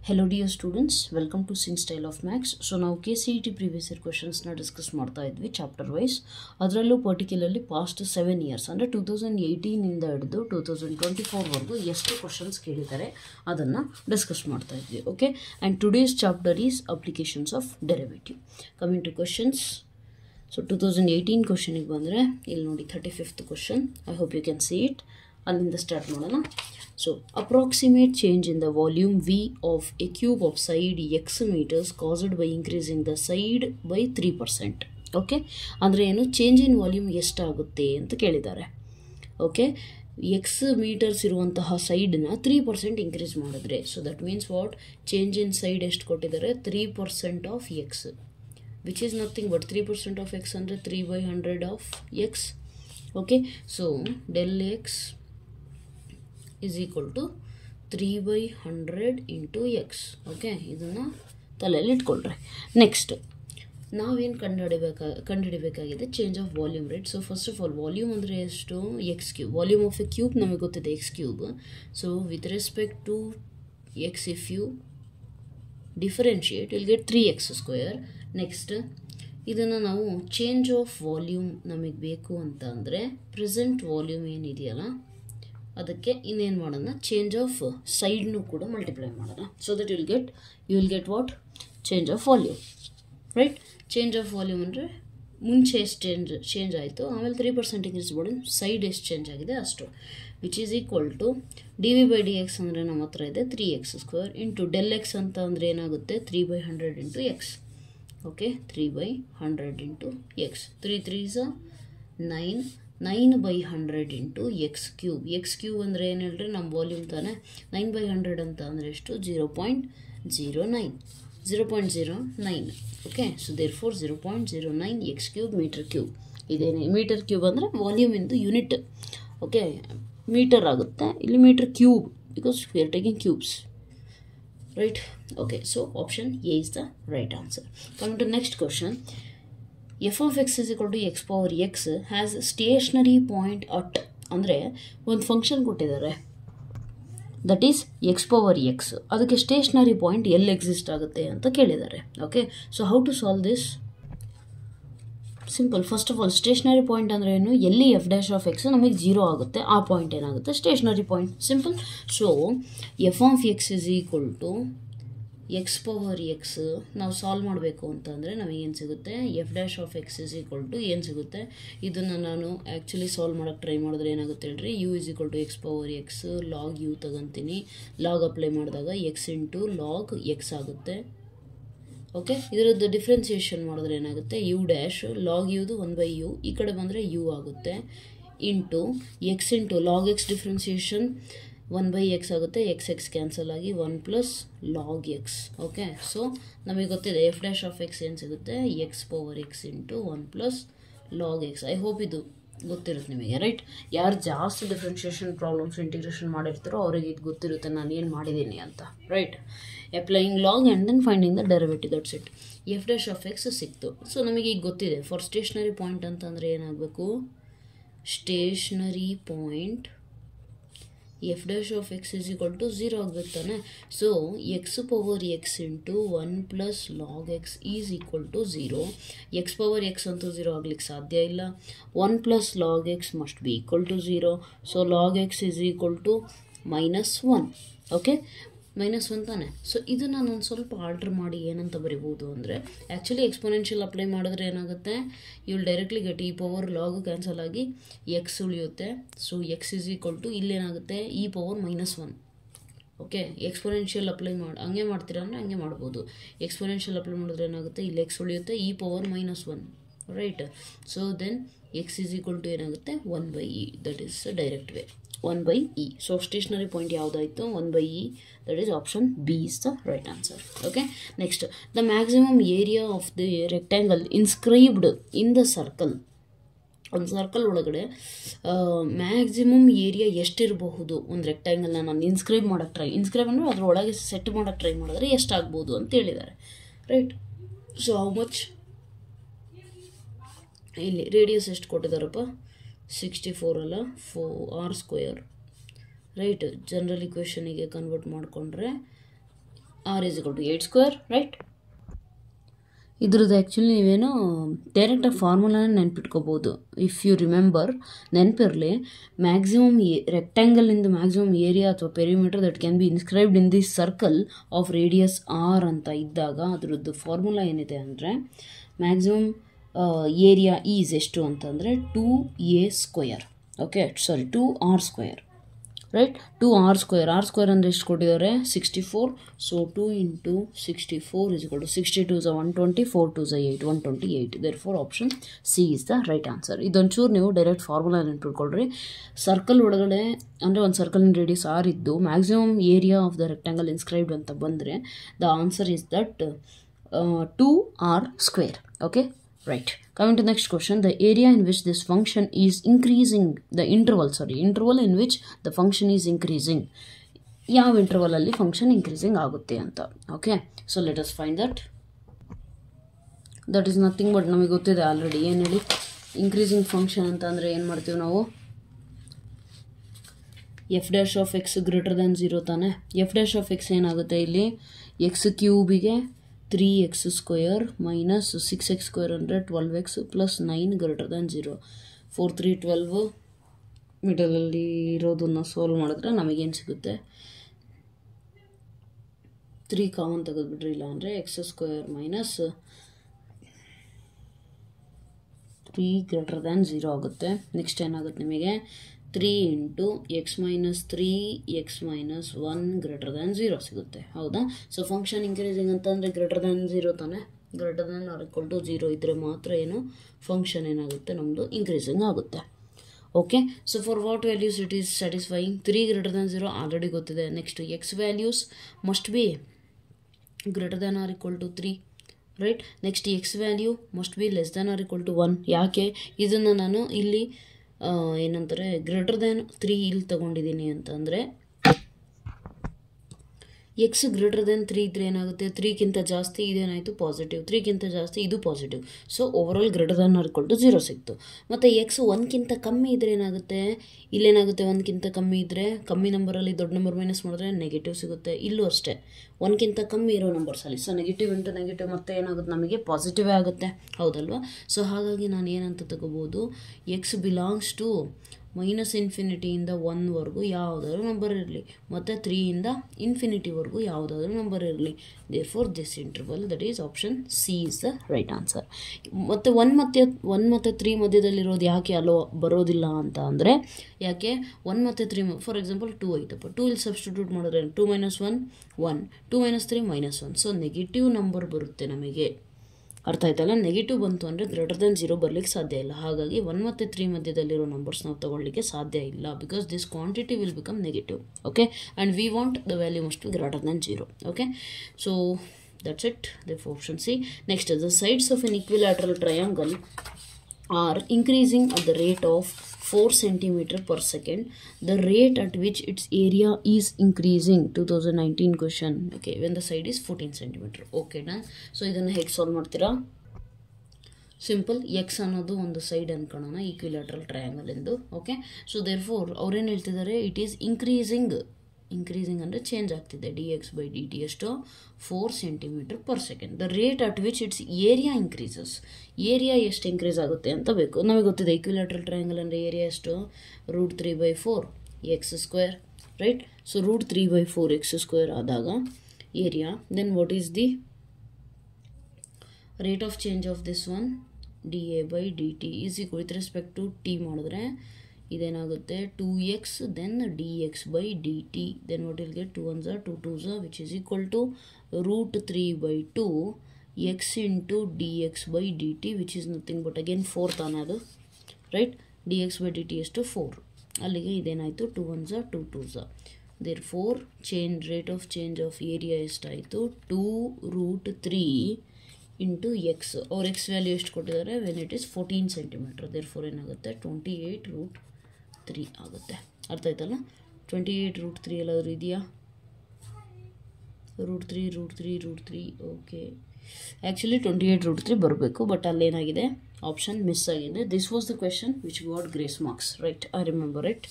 Hello dear students, welcome to Sing Style of Max. So now KCET previous year questions na discuss ಮಾಡ್ತಾ ಇದ್ವಿ chapter wise. ಅದರಲ್ಲೂ particularly past 7 years ಅಂದ್ರೆ 2018 ಇಂದ ಹಿಡಿದು 2024 ವರೆಗೂ ಎಷ್ಟು ಕ್ವೆಶ್ಚನ್ಸ್ ಕೇಳಿದ್ದಾರೆ ಅದನ್ನ ಡಿಸ್ಕಸ್ ಮಾಡ್ತಾ ಇದ್ವಿ. Okay, and today's chapter is applications of derivative. Coming to questions, so 2018 question ಗೆ ಬಂದ್ರೆ ಇಲ್ಲಿ ನೋಡಿ 35th question. I hope you can see it. ಅಲ್ಲಿಂದ ಸ್ಟಾರ್ಟ್ ಮಾಡೋಣ. So approximate change in the volume V of a cube of side x meters caused by increasing the side by 3%. Okay, ಅಂದರೆ ಏನು change in volume ಎಷ್ಟಾಗುತ್ತೆ ಅಂತ ಕೇಳಿದ್ದಾರೆ. Okay, x metres ಇರುವಂತಹ ಸೈಡ್ನ 3% increase ಮಾಡಿದ್ರೆ, so that means what, change in side ಎಷ್ಟು ಕೊಟ್ಟಿದ್ದಾರೆ, 3% of x, which is nothing but 3% of x ಅಂದರೆ 3/100 of x. Okay, so del x is equal to 3/100 into x. Okay, ಇದನ್ನು ತಲೆಯಲ್ಲಿ ಇಟ್ಕೊಳ್ರಿ. Next ನಾವೇನು ಕಂಡುಹಿಡಬೇಕಾಗಿದೆ, change of volume rate. So first of all volume ಅಂದರೆ ಎಷ್ಟು, x cube. Volume of a cube ನಮಗೆ ಗೊತ್ತಿದೆ, x cube. So with respect to x if you differentiate will get 3x². Next ಇದನ್ನು ನಾವು ಚೇಂಜ್ ಆಫ್ ವಾಲ್ಯೂಮ್ ನಮಗೆ ಬೇಕು ಅಂತ ಅಂದರೆ ಪ್ರೆಸೆಂಟ್ ವಾಲ್ಯೂಮ್ ಏನಿದೆಯಲ್ಲ ಅದಕ್ಕೆ ಇನ್ನೇನು ಮಾಡೋಣ, ಚೇಂಜ್ ಆಫ್ ಸೈಡ್ನು ಕೂಡ ಮಲ್ಟಿಪ್ಲೈ ಮಾಡೋಣ. So that you will get what, change of volume, right. Change of volume ಅಂದರೆ ಮುಂಚೆ ಎಷ್ಟು ಚೇಂಜ್ ಆಯಿತು, ಆಮೇಲೆ 3% ಇನ್ಕ್ರೀಸ್ ಮಾಡಿ ಸೈಡ್ ಎಷ್ಟು ಚೇಂಜ್ ಆಗಿದೆ ಅಷ್ಟು, which is equal to dv/dx ಅಂದರೆ ನಮ್ಮ ಹತ್ರ ಇದೆ 3x² ಇಂಟು ಡೆಲ್ ಎಕ್ಸ್ ಅಂತ ಅಂದರೆ ಏನಾಗುತ್ತೆ, 3/100 into X. Okay, 3/100 into X, 3 3s 9, 9/100 into x cube. X cube ಅಂದರೆ ಏನು ಹೇಳ್ರಿ, ನಮ್ಮ ವಾಲ್ಯೂಮ್ ತಾನೆ. 9/100 ಅಂತ ಅಂದರೆ ಎಷ್ಟು, 0.09. Okay, so therefore 0.09 x cube metre cube. ಇದೇನೆ ಮೀಟರ್ ಕ್ಯೂಬ್ ಅಂದರೆ ವಾಲ್ಯೂಮ್ ಇಂದು ಯೂನಿಟ್. ಓಕೆ, ಮೀಟರ್ ಆಗುತ್ತೆ ಇಲ್ಲಿ, metre cube because we are taking cubes, right. Okay, so option A is the right answer. Coming to next question. f of x is equal to x power x has stationary point at, ಅಂದರೆ ಒಂದು function ಕೊಟ್ಟಿದ್ದಾರೆ that is x power x, ಅದಕ್ಕೆ stationary point ಎಲ್ಲಿ exist ಆಗುತ್ತೆ ಅಂತ ಕೇಳಿದ್ದಾರೆ. Okay, so how to solve this? Simple. First of all stationary point ಅಂದರೆ ಏನು, ಎಲ್ಲಿ f'(x) ನಮಗೆ 0 ಆಗುತ್ತೆ ಆ ಪಾಯಿಂಟ್ ಏನಾಗುತ್ತೆ, stationary point. Simple. So f of x is equal to x power x ನಾವು ಸಾಲ್ವ್ ಮಾಡಬೇಕು ಅಂತಂದರೆ ನಮಗೇನು ಸಿಗುತ್ತೆ, f'(x) is equal to ಏನು ಸಿಗುತ್ತೆ, ಇದನ್ನು ನಾನು ಆ್ಯಕ್ಚುಲಿ ಸಾಲ್ವ್ ಮಾಡೋಕ್ಕೆ ಟ್ರೈ ಮಾಡಿದ್ರೆ ಏನಾಗುತ್ತೆ ಹೇಳ್ರಿ, u is equal to x power x log u ತಗೊಂತೀನಿ. ಲಾಗ್ ಅಪ್ಲೈ ಮಾಡಿದಾಗ x ಇಂಟು ಲಾಗ್ x ಆಗುತ್ತೆ. ಓಕೆ, ಇದರದ್ದು ಡಿಫ್ರೆನ್ಸಿಯೇಷನ್ ಮಾಡಿದ್ರೆ ಏನಾಗುತ್ತೆ, u ಡ್ಯಾಶ್ ಲಾಗ್ ಯುದು 1/u, ಈ ಕಡೆ ಬಂದರೆ u ಆಗುತ್ತೆ, into x into log x differentiation 1/x ಆಗುತ್ತೆ, x ಕ್ಯಾನ್ಸಲ್ ಆಗಿ 1 plus log x. Okay, so ನಮಗೆ ಗೊತ್ತಿದೆ f'(x) ಏನು ಸಿಗುತ್ತೆ, x power x into 1 plus log x. I hope ಇದು ಗೊತ್ತಿರುತ್ತೆ ನಿಮಗೆ, ರೈಟ್. ಯಾರು ಜಾಸ್ತಿ ಡಿಫ್ರೆನ್ಷಿಯೇಷನ್ ಪ್ರಾಬ್ಲಮ್ಸ್ ಇಂಟಿಗ್ರೇಷನ್ ಮಾಡಿರ್ತಾರೋ ಅವರಿಗೆ ಇದು ಗೊತ್ತಿರುತ್ತೆ ನಾನು ಏನು ಮಾಡಿದ್ದೀನಿ ಅಂತ, right. Applying log and then finding the derivative, that's it. f'(x) ಸಿಕ್ತು. ಸೊ ನಮಗೆ ಈಗ ಗೊತ್ತಿದೆ ಫಾರ್ ಸ್ಟೇಷನರಿ ಪಾಯಿಂಟ್ ಅಂತಂದರೆ ಏನಾಗಬೇಕು, stationary point f'(x) is equal to 0 ಆಗಬೇಕು ತಾನೆ. So x power x into 1 plus log x is equal to 0. x power x ಅಂತೂ 0 ಆಗ್ಲಿಕ್ಕೆ ಸಾಧ್ಯ ಇಲ್ಲ. 1 plus log x must be equal to 0. So log x is equal to -1. Okay, -1 ತಾನೆ. So ಇದನ್ನು ನಾನು ಸ್ವಲ್ಪ ಆಲ್ಟ್ರ್ ಮಾಡಿ ಏನಂತ ಬರಿಬೋದು ಅಂದರೆ, ಆ್ಯಕ್ಚುಲಿ ಎಕ್ಸ್ಪೊನೆನ್ಷಿಯಲ್ ಅಪ್ಲೈ ಮಾಡಿದ್ರೆ ಏನಾಗುತ್ತೆ, you will directly get e power log cancel ಆಗಿ ಎಕ್ಸ್ ಉಳಿಯುತ್ತೆ. So x is equal to ಇಲ್ಲೇನಾಗುತ್ತೆ, e power -1. Okay, exponential apply ಹಂಗೆ ಮಾಡ್ತೀರಾ ಅಂದರೆ ಹಂಗೆ ಮಾಡ್ಬೋದು. ಎಕ್ಸ್ಪೊನೆನ್ಷಿಯಲ್ ಅಪ್ಲೈ ಮಾಡಿದ್ರೆ ಏನಾಗುತ್ತೆ, ಇಲ್ಲಿ ಎಕ್ಸ್ ಉಳಿಯುತ್ತೆ, e power -1, right. So then x is equal to ಏನಾಗುತ್ತೆ, 1/e, that is direct way, 1/e. So stationary point ಯಾವುದಾಯಿತು, 1/e, that is option B is the right answer. Okay, next, the maximum area of the rectangle inscribed in the circle. ಒಂದು circle ಒಳಗಡೆ maximum area ಎಷ್ಟಿರಬಹುದು ಒಂದು ರೆಕ್ಟ್ಯಾಂಗಲ್ನ ನಾನು ಇನ್ಸ್ಕ್ರೈಬ್ ಅಂದರೆ ಅದರೊಳಗೆ set ಮಾಡೋಕ್ಕೆ try ಮಾಡಿದ್ರೆ ಎಷ್ಟಾಗ್ಬೋದು ಅಂತ ಹೇಳಿದ್ದಾರೆ, ರೈಟ್. ಸೊ ಹೌ ಮಚ್, ಇಲ್ಲಿ ರೇಡಿಯಸ್ ಎಷ್ಟು ಕೊಟ್ಟಿದ್ದಾರಪ್ಪ, 64 ಅಲ್ಲ, r², ರೈಟ್. ಜನರಲ್ ಇಕ್ವೇಷನಿಗೆ ಕನ್ವರ್ಟ್ ಮಾಡಿಕೊಂಡ್ರೆ r is equal to 8 square, right? ಇದ್ರದ್ದು ಆ್ಯಕ್ಚುಲಿ ನೀವೇನು ಡೈರೆಕ್ಟಾಗಿ ಫಾರ್ಮುಲಾನ ನೆನ್ಪಿಟ್ಕೋಬೋದು. ಇಫ್ ಯು ರಿಮೆಂಬರ್, ನೆನಪಿರಲಿ, ಮ್ಯಾಕ್ಸಿಮಮ್ ರೆಕ್ಟ್ಯಾಂಗಲಿಂದ ಮ್ಯಾಕ್ಸಿಮಮ್ ಏರಿಯಾ ಅಥವಾ perimeter that can be inscribed in this circle of radius r ಅಂತ ಇದ್ದಾಗ ಅದ್ರದ್ದು ಫಾರ್ಮುಲಾ ಏನಿದೆ ಅಂದರೆ ಮ್ಯಾಕ್ಸಿಮಮ್ ಏರಿಯಾ ಈಸ್ ಎಷ್ಟು ಅಂತಂದರೆ 2a², ಓಕೆ, ಸಾರಿ 2r square, right? 2r square, r square ಅಂದರೆ ಎಷ್ಟು ಕೊಟ್ಟಿದ್ದಾರೆ? 64. So 2 × 64 is equal to 62 is 120, 4 2 is 8, 128. Therefore option C is the right answer. ಇದೊಂಚೂರು ನೀವು ಡೈರೆಕ್ಟ್ ಫಾರ್ಮುಲಾ ನೆನ್ಪಿಟ್ಕೊಳ್ರಿ. ಸರ್ಕಲ್ ಒಳಗಡೆ ಅಂದರೆ ಒಂದು ಸರ್ಕಲಿನ ರೇಡಿಯಸ್ ಆರ್ ಇದ್ದು maximum area of the rectangle inscribed ಅಂತ ಬಂದರೆ the answer is that 2r square. Okay, right. Coming to next question, the area in which this function is increasing, the interval in which the function is increasing. ಯಾವ interval ಅಲ್ಲಿ function increasing ಆಗುತ್ತೆ ಅಂತ. Okay, so let us find that is nothing but ನಮಗೆ ಗೊತ್ತಿದೆ already. ಏನು ಹೇಳಿ, increasing function ಅಂತ ಅಂದರೆ ಏನು ಮಾಡ್ತೀವಿ ನಾವು? f' ಗ್ರೇಟರ್ ದ್ಯಾನ್ 0 ತಾನೆ. f' ಏನಾಗುತ್ತೆ ಇಲ್ಲಿ? x³ 3x² ಮೈನಸ್ 6x² ಅಂದರೆ 12x ಪ್ಲಸ್ 9 ಗ್ರೇಟರ್ ದ್ಯಾನ್ 0. 4 3 12 ಮಿಡಲಲ್ಲಿ ಇರೋದನ್ನು ಸಾಲ್ವ್ ಮಾಡಿದ್ರೆ ನಮಗೇನು ಸಿಗುತ್ತೆ? 3 ಕಾಮನ್ ತೆಗೆದುಬಿಟ್ರೆ, ಇಲ್ಲ ಅಂದರೆ x² ಮೈನಸ್ 3 ಗ್ರೇಟರ್ ದ್ಯಾನ್ 0 ಆಗುತ್ತೆ. ನೆಕ್ಸ್ಟ್ ಏನಾಗುತ್ತೆ ನಿಮಗೆ? 3 × x - 3 x - 1 ಗ್ರೇಟರ್ ದ್ಯಾನ್ 0 ಸಿಗುತ್ತೆ. ಹೌದಾ? ಸೊ ಫಂಕ್ಷನ್ ಇನ್ಕ್ರೀಸಿಂಗ್ ಅಂತಂದರೆ ಗ್ರೇಟರ್ ದ್ಯಾನ್ 0 ತಾನೆ. Greater than or equal to 0 ಇದ್ದರೆ ಮಾತ್ರ ಏನು ಫಂಕ್ಷನ್ ಏನಾಗುತ್ತೆ ನಮ್ಮದು ಇಂಕ್ರೀಸಿಂಗ್ ಆಗುತ್ತೆ. Okay, so for what values it is satisfying? 3 greater than 0 already ಗೊತ್ತಿದೆ. Next x values must be greater than or equal to 3, right? Next x value must be less than or equal to 1. ಯಾಕೆ ಇದನ್ನು ನಾನು ಇಲ್ಲಿ ಏನಂತಾರೆ greater than 3 ಇಲ್ಲಿ ತೊಗೊಂಡಿದ್ದೀನಿ ಅಂತಂದರೆ X greater than 3 ಇದ್ದರೆ ಏನಾಗುತ್ತೆ? 3ಗಿಂತ ಜಾಸ್ತಿ ಇದೇನಾಯಿತು? ಪಾಸಿಟಿವ್. 3ಗಿಂತ ಜಾಸ್ತಿ ಇದು positive. So overall greater than or equal to 0 ಸಿಕ್ತು. ಮತ್ತು ಎಕ್ಸ್ 1ಕ್ಕಿಂತ ಕಮ್ಮಿ ಇದ್ದರೆ ಏನಾಗುತ್ತೆ? ಇಲ್ಲೇನಾಗುತ್ತೆ? 1ಕ್ಕಿಂತ ಕಮ್ಮಿ ಇದ್ದರೆ ಕಮ್ಮಿ ನಂಬರಲ್ಲಿ ದೊಡ್ಡ ನಂಬರ್ ಮೈನಸ್ ಮಾಡಿದ್ರೆ ನೆಗೆಟಿವ್ ಸಿಗುತ್ತೆ. ಇಲ್ಲೂ ಅಷ್ಟೇ 1ಕ್ಕಿಂತ ಕಮ್ಮಿ ಇರೋ ನಂಬರ್ಸಲ್ಲಿ. ಸೊ ನೆಗೆಟಿವ್ ಇಂಟು ನೆಗೆಟಿವ್ ಮತ್ತೆ ಏನಾಗುತ್ತೆ? ನಮಗೆ ಪಾಸಿಟಿವೇ ಆಗುತ್ತೆ. ಹೌದಲ್ವಾ? ಸೊ ಹಾಗಾಗಿ ನಾನು ಏನಂತ ತಗೋಬೋದು? ಎಕ್ಸ್ ಬಿಲಾಂಗ್ಸ್ ಟು -∞ಇಂದ 1ವರೆಗೂ ಯಾವುದಾದ್ರೂ ನಂಬರ್ ಇರಲಿ, ಮತ್ತು 3ಇಂದ ಇನ್ಫಿನಿಟಿವರೆಗೂ ಯಾವುದಾದ್ರೂ ನಂಬರ್ ಇರಲಿ. Therefore this interval that is option C is the right answer. ಮತ್ತು 1 ಮತ್ತು 3 ಮಧ್ಯದಲ್ಲಿರೋದು ಯಾಕೆ ಅಲೋ ಬರೋದಿಲ್ಲ ಅಂತ ಅಂದರೆ, ಯಾಕೆ 1 ಮತ್ತು 3 ಫಾರ್ ಎಕ್ಸಾಂಪಲ್ 2 ಐತಪ್ಪ, 2 ಇಲ್ಲಿ ಸಬ್ಸ್ಟಿಟ್ಯೂಟ್ ಮಾಡಿದ್ರೆ 2 - 1 1, 2 - 3 -1. ಸೊ ನೆಗೆಟಿವ್ ನಂಬರ್ ಬರುತ್ತೆ ನಮಗೆ. ಅರ್ಥ ಆಯ್ತಲ್ಲ? ನೆಗೆಟಿವ್ ಬಂತು ಅಂದರೆ ಗ್ರೇಟರ್ ದ್ಯಾನ್ 0 ಬರಲಿಕ್ಕೆ ಸಾಧ್ಯ ಇಲ್ಲ. ಹಾಗಾಗಿ 1 ಮತ್ತು 3 ಮಧ್ಯದಲ್ಲಿರೋ ನಂಬರ್ಸ್ ನಾವು ತೊಗೊಳ್ಳಿಕ್ಕೆ ಸಾಧ್ಯ ಇಲ್ಲ, because this quantity will become negative. Okay, and we want the value must be greater than 0. Okay, so that's it. Therefore option C. Next, the sides of an equilateral triangle are increasing at the rate of 4 centimeter per second. The rate at which its area is increasing. 2019 question. Okay, when the side is 14 centimeter. Okay, done. So ಇದನ್ನು ಹೇಗೆ solve ಮಾಡ್ತೀರಾ? Simple. X ಅನ್ನೋದು ಒಂದು side ಅನ್ಕೊಳ್ಳೋಣ equilateral triangle ಎಂದು. Okay, so therefore ಅವ್ರೇನು ಹೇಳ್ತಿದ್ದಾರೆ? It is increasing ಅಂದರೆ change ಆಗ್ತಿದೆ. dx/dt ಎಷ್ಟು? 4 centimeter per second. The rate at which it's area increases. Area ಎಷ್ಟು ಇನ್ಕ್ರೀಸ್ ಆಗುತ್ತೆ ಅಂತ ಬೇಕು. ನಮಗೆ ಗೊತ್ತಿದೆ ಈಕ್ವಿಲ್ಯಾಟ್ರಲ್ ಟ್ರಯಾಂಗಲ್ ಅಂದರೆ ಏರಿಯಾ ಎಷ್ಟು? √3/4 x², ರೈಟ್? ಸೊ √3/4 x² ಆದಾಗ area. Then what is the rate of change of this one? dA/dt is equal with respect to t ಮಾಡಿದ್ರೆ ಇದೇನಾಗುತ್ತೆ? 2x then dx/dt. then what will get? 2 1s are 2 2s are, which is equal to √3/2 x into dx/dt, which is nothing but again 4 ತಾನೇ ಅದು, right? dx/dt ಎಷ್ಟು? 4. ಅಲ್ಲಿಗೆ ಇದೇನಾಯಿತು? 2 1s are 2 2s are. therefore rate of change of area ಎಷ್ಟಾಯಿತು? 2√3 into X. ಅವ್ರ X value ಎಷ್ಟು ಕೊಟ್ಟಿದ್ದಾರೆ? When it is 14 centimeter. Therefore ಏನಾಗುತ್ತೆ? 28√3 ಆಗುತ್ತೆ. ಅರ್ಥ ಆಯ್ತಲ್ಲ? 28√3 ಎಲ್ಲಾದರೂ ಇದೆಯಾ? √3 ಓಕೆ, ಆ್ಯಕ್ಚುಲಿ 28√3 ಬರಬೇಕು, ಬಟ್ ಅಲ್ಲೇನಾಗಿದೆ? ಆಪ್ಷನ್ ಮಿಸ್ ಆಗಿದೆ. This was the question which got grace marks, right? I remember it.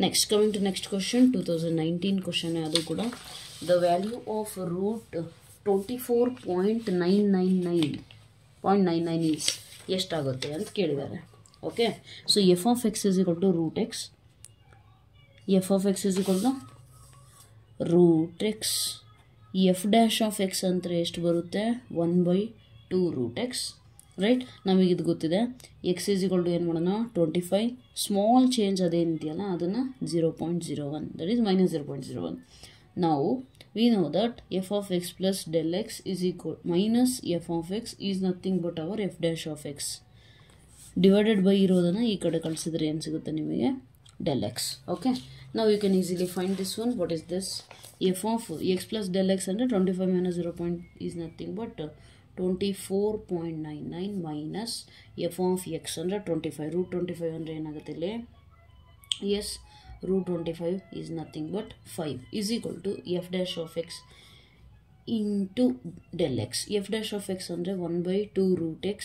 Next, coming to next question. 2019 question ಅದು ಕೂಡ. the value of root 24.999 is ಎಷ್ಟಾಗುತ್ತೆ ಅಂತ ಕೇಳಿದ್ದಾರೆ. Okay, so f of x is equal to root x, f of x is equal to root x, f dash of x ಅಂದರೆ ಎಷ್ಟು ಬರುತ್ತೆ 1/2 root X, right. ನಮಗೆ ಇದು ಗೊತ್ತಿದೆ. ಎಕ್ಸ್ ಇಸ್ ಈಕ್ವಲ್ ಟು ಏನು ಮಾಡೋಣ 25, ಸ್ಮಾಲ್ ಚೇಂಜ್ ಅದೇನಿದೆಯಲ್ಲ ಅದನ್ನು 0.01, that is minus 0.01. ನಾವು we know that f of x plus del x is equal minus f of x is nothing but our f dash of x divided by ಇರೋದನ್ನು ಈ ಕಡೆ ಕಳಿಸಿದ್ರೆ ಏನು ಸಿಗುತ್ತೆ ನಿಮಗೆ del x. okay, now you can easily find this one. What is this? f of x plus del x ಅಂದರೆ 25 minus 0. is nothing but 24.99 minus f of x ಅಂದರೆ 25, root 25 ಅಂದರೆ ಏನಾಗುತ್ತೆ ಇಲ್ಲಿ? yes, root 25 is nothing but 5 is equal to f dash of x into del x. f dash of x ಅಂದರೆ 1/2 root x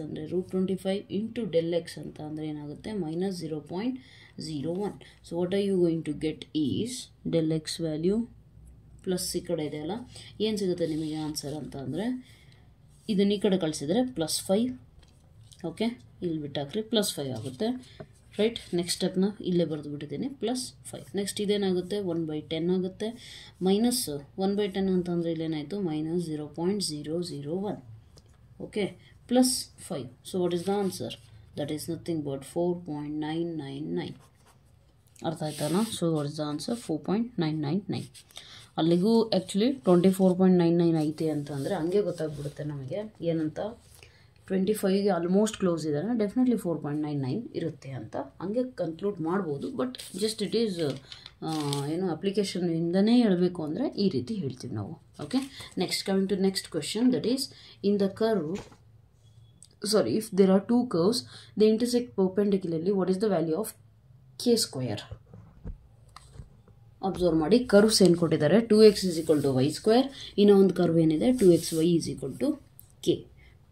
ಅಂದರೆ root 25 into del x ಅಂತ ಅಂದರೆ ಏನಾಗುತ್ತೆ minus 0.01. so what are you going to get is del x value plus ಈ ಕಡೆ ಇದೆ ಅಲ್ಲ, ಏನು ಸಿಗುತ್ತೆ ನಿಮಗೆ ಆನ್ಸರ್ ಅಂತ ಅಂದರೆ ಇದನ್ನು ಈ ಕಡೆ ಕಳಿಸಿದರೆ +5. ಓಕೆ, ಇಲ್ಲಿ ಬಿಟ್ಟಾಕ್ರಿ +5 ಆಗುತ್ತೆ, ರೈಟ್. ನೆಕ್ಸ್ಟ್ ಸ್ಟೆಪ್ನ ಇಲ್ಲೇ ಬರೆದು ಬಿಟ್ಟಿದ್ದೀನಿ +5. ನೆಕ್ಸ್ಟ್ ಇದೇನಾಗುತ್ತೆ 1/10 ಆಗುತ್ತೆ, ಮೈನಸ್ 1/10 ಅಂತಂದರೆ ಇಲ್ಲೇನಾಯಿತು minus 0.001. Okay, +5. So what is the answer? That is nothing but 4.999. ಅರ್ಥ ಆಯ್ತಲ್ಲ? So what is the answer? 4.999. ಅಲ್ಲಿಗೂ ಆ್ಯಕ್ಚುಲಿ 24.99 ಐತೆ ಅಂತಂದರೆ ಹಂಗೆ ಗೊತ್ತಾಗ್ಬಿಡುತ್ತೆ ನಮಗೆ ಏನಂತ. 25ಗೆ ಆಲ್ಮೋಸ್ಟ್ ಕ್ಲೋಸ್ ಇದ್ದಾರೆ, ಡೆಫಿನೆಟ್ಲಿ 4.99 ಇರುತ್ತೆ ಅಂತ ಹಂಗೆ ಕನ್ಕ್ಲೂಡ್ ಮಾಡ್ಬೋದು. ಬಟ್ ಜಸ್ಟ್ ಇಟ್ ಈಸ್ ಏನು ಅಪ್ಲಿಕೇಶನ್ನಿಂದನೇ ಹೇಳಬೇಕು ಅಂದರೆ ಈ ರೀತಿ ಹೇಳ್ತೀವಿ ನಾವು. Okay, next coming to next question, that is in the curve, sorry, if there are 2 curves they intersect perpendicularly, what is the value of k square? Observe ಮಾಡಿ, curves ಏನು ಕೊಟ್ಟಿದ್ದಾರೆ 2x is equal to y square, ಇನ್ನೂ ಒಂದು curve ಏನಿದೆ 2xy is equal to k.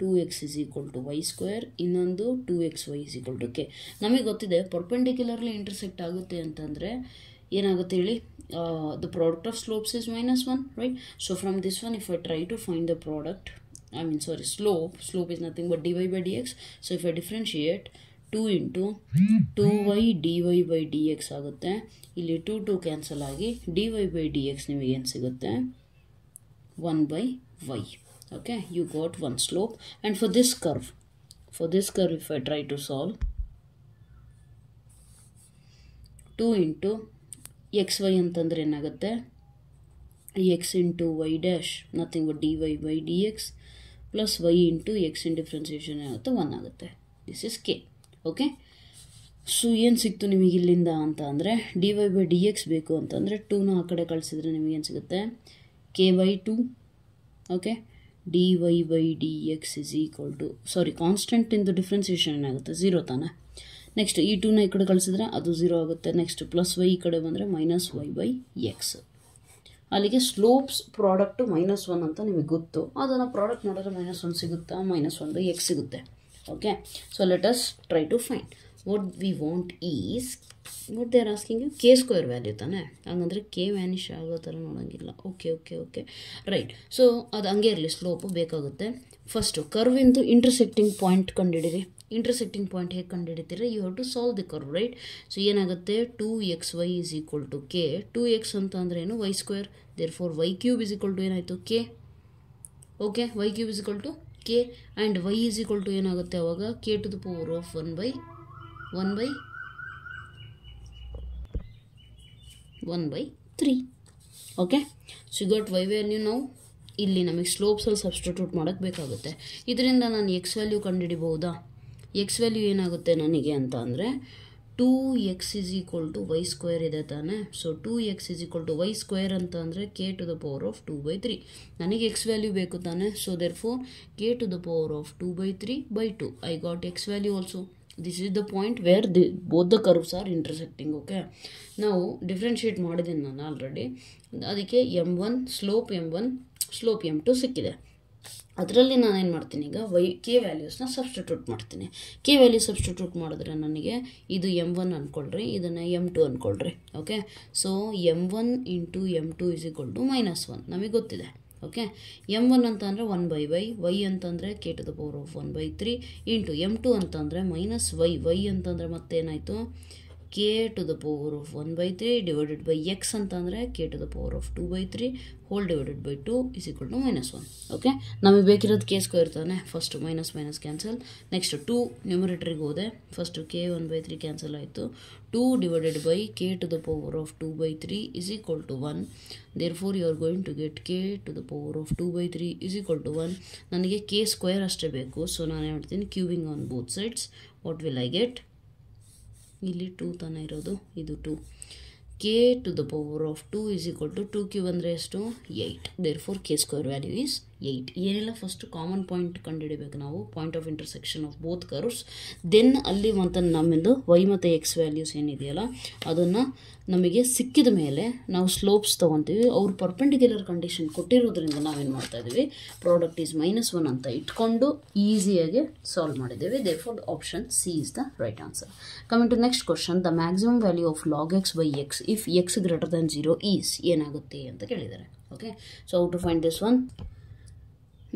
2x is equal to y square, ಇನ್ನೊಂದು 2xy is equal to k. ನಮಗೆ ಗೊತ್ತಿದೆ ಪರ್ಪೆಂಡಿಕ್ಯುಲರ್ಲಿ intersect ಆಗುತ್ತೆ ಅಂತಂದರೆ ಏನಾಗುತ್ತೆ ಹೇಳಿ, the product of slopes is -1, right? So from this one, if I try to find the product, slope is nothing but dy by dx. So if I differentiate 2 into 2y dy by dx ಆಗುತ್ತೆ. ಇಲ್ಲಿ 2 cancel ಆಗಿ dy by dx ನಿಮಗೆ ಏನು ಸಿಗುತ್ತೆ 1/y. okay, you got one slope. And for this curve if I try to solve, 2 into xy ಅಂತಂದರೆ ಏನಾಗುತ್ತೆ x into y dash nothing but dy by dx plus y into x in differentiation ಏನಾಗುತ್ತೆ 1 ಆಗುತ್ತೆ. this is k. Okay, so ಏನು ಸಿಕ್ತು ನಿಮಗೆ ಇಲ್ಲಿಂದ ಅಂತ ಅಂದರೆ dy by dx ಬೇಕು ಅಂತಂದರೆ 2ನ ಆ ಕಡೆ ಕಳಿಸಿದ್ರೆ ನಿಮಗೇನು ಸಿಗುತ್ತೆ k/2. Okay, dy by dx is equal to, sorry, constant ಇಂದು ಡಿಫ್ರೆನ್ಸಿಯೇಷನ್ ಏನಾಗುತ್ತೆ 0 ತಾನೆ. ನೆಕ್ಸ್ಟ್ ಈ 2ನ ಈ ಕಡೆ ಕಳಿಸಿದ್ರೆ ಅದು 0 ಆಗುತ್ತೆ. ನೆಕ್ಸ್ಟ್ +y ಈ ಕಡೆ ಬಂದರೆ -y/x. ಅಲ್ಲಿಗೆ ಸ್ಲೋಪ್ಸ್ ಪ್ರಾಡಕ್ಟು -1 ಅಂತ ನಿಮಗೆ ಗೊತ್ತು. ಅದನ್ನು ಪ್ರಾಡಕ್ಟ್ ಮಾಡಿದ್ರೆ -1 ಸಿಗುತ್ತಾ? -1/x ಸಿಗುತ್ತೆ. Okay, so let us try to find what we want is, what they are asking you k square value ತಾನೆ. ಹಂಗಂದರೆ k ವ್ಯಾನಿಷ್ ಆಗೋ ಥರ ನೋಡೋಂಗಿಲ್ಲ. Okay, right. ಸೊ ಅದು ಹಂಗೆ ಇರಲಿ, ಸ್ಲೋಪು ಬೇಕಾಗುತ್ತೆ. ಫಸ್ಟು ಕರ್ವಿಂದು ಇಂಟರ್ಸೆಕ್ಟಿಂಗ್ ಪಾಯಿಂಟ್ ಕಂಡುಹಿಡಿರಿ. ಇಂಟರ್ಸೆಕ್ಟಿಂಗ್ ಪಾಯಿಂಟ್ ಹೇಗೆ ಕಂಡುಹಿಡಿತೀರ? You have to solve the curve, right. So ಏನಾಗುತ್ತೆ 2xy is equal to k. 2x ಅಂತ ಅಂದರೆ ಏನು? y square. therefore y³ is equal to ಏನಾಯಿತು k. Okay, y³ is equal to k and y is equal to ಏನಾಗುತ್ತೆ ಅವಾಗ k to the power of 1/3. Okay, so you got y value. ನಾವು ಇಲ್ಲಿ ನಮಗೆ ಸ್ಲೋಪ್ಸಲ್ಲಿ substitute ಮಾಡೋಕ್ಕೆ ಬೇಕಾಗುತ್ತೆ. ಇದರಿಂದ ನಾನು x ವ್ಯಾಲ್ಯೂ ಕಂಡುಹಿಡಿಬಹುದಾ? x ವ್ಯಾಲ್ಯೂ ಏನಾಗುತ್ತೆ ನನಗೆ ಅಂತ ಅಂದರೆ 2x is equal to y square ಇದೆ ತಾನೆ. So 2x is equal to y square ಅಂತ ಅಂದರೆ k to the power of 2/3. ನನಗೆ x ವ್ಯಾಲ್ಯೂ ಬೇಕು ತಾನೆ. So therefore k to the power of 2/3/2. I got x value also. This is the point where both the curves are intersecting. Okay, ನಾವು differentiate ಮಾಡಿದ್ದೀನಿ ನಾನು already. ಅದಕ್ಕೆ m1 slope m1 slope m2 ಸಿಕ್ಕಿದೆ. ಅದರಲ್ಲಿ ನಾನು ಏನು ಮಾಡ್ತೀನಿ ಈಗ ಕೆ ವ್ಯಾಲ್ಯೂಸ್ನ ಸಬ್ಸ್ಟಿಟ್ಯೂಟ್ ಮಾಡ್ತೀನಿ. ಕೆ ವ್ಯಾಲ್ಯೂ ಸಬ್ಸ್ಟಿಟ್ಯೂಟ್ ಮಾಡಿದ್ರೆ ನನಗೆ ಇದು M1 ಅಂದ್ಕೊಳ್ರಿ, ಇದನ್ನು M2 ಅಂದ್ಕೊಳ್ರಿ. Okay, so M1 into M2 is equal to -1 ನಮಗೆ ಗೊತ್ತಿದೆ. ಓಕೆ, M1 ಅಂತ ಅಂದರೆ 1/y, y ಅಂತಂದರೆ k⁻⁴ ಇಂಟು M2 ಅಂತಂದರೆ -y ಅಂತಂದರೆ ಮತ್ತೇನಾಯಿತು k⁻⁴ ಡಿವೈಡೆಡ್ ಬೈ x ಅಂತಂದರೆ k⁻²/2 whole divided by 2 is equal to -1. Okay, ನಮಗೆ ಬೇಕಿರೋದು k ಸ್ಕ್ವೇರ್ ತಾನೆ. ಫಸ್ಟು ಮೈನಸ್ ಕ್ಯಾನ್ಸಲ್, ನೆಕ್ಸ್ಟ್ 2 ನ್ಯೂಮರೇಟರಿಗೆ ಹೋದೆ, ಫಸ್ಟು k1/3 ಕ್ಯಾನ್ಸಲ್ ಆಯಿತು. 2 divided by k⁻²/2 is equal to 1. Therefore you are going to get k⁻²/2 is equal to 1. ನನಗೆ k square ಅಷ್ಟೇ ಬೇಕು, so ನಾನು ಹೇಳ್ತೀನಿ cubing on both sides. What will I get? ಇಲ್ಲಿ 2 ತಾನೇ ಇರೋದು, ಇದು 2. k⁻² is equal to 2 cube ಅಂದರೆ ಎಷ್ಟು? 8. Therefore k square value is 8. ಏನಿಲ್ಲ, ಫಸ್ಟ್ ಕಾಮನ್ ಪಾಯಿಂಟ್ ಕಂಡುಹಿಡಿಬೇಕು ನಾವು, point of intersection of both curves. Then ಅಲ್ಲಿ ಮತ್ತು ನಮ್ಮದು y ಮತ್ತು x ವ್ಯಾಲ್ಯೂಸ್ ಏನಿದೆಯಲ್ಲ ಅದನ್ನು ನಮಗೆ ಸಿಕ್ಕಿದ ಮೇಲೆ ನಾವು ಸ್ಲೋಪ್ಸ್ ತೊಗೊತೀವಿ. ಅವ್ರು ಪರ್ಪೆಂಡಿಕ್ಯುಲರ್ ಕಂಡೀಷನ್ ಕೊಟ್ಟಿರೋದ್ರಿಂದ ನಾವೇನು ಮಾಡ್ತಾ ಇದ್ದೀವಿ, ಪ್ರಾಡಕ್ಟ್ ಈಸ್ -1 ಅಂತ ಇಟ್ಕೊಂಡು ಈಸಿಯಾಗಿ ಸಾಲ್ವ್ ಮಾಡಿದ್ದೇವೆ. Therefore option C is the right answer. Coming to next question, the maximum value of log x by x if x greater than 0 is ಏನಾಗುತ್ತೆ ಅಂತ ಕೇಳಿದ್ದಾರೆ. Okay, so how to find this one?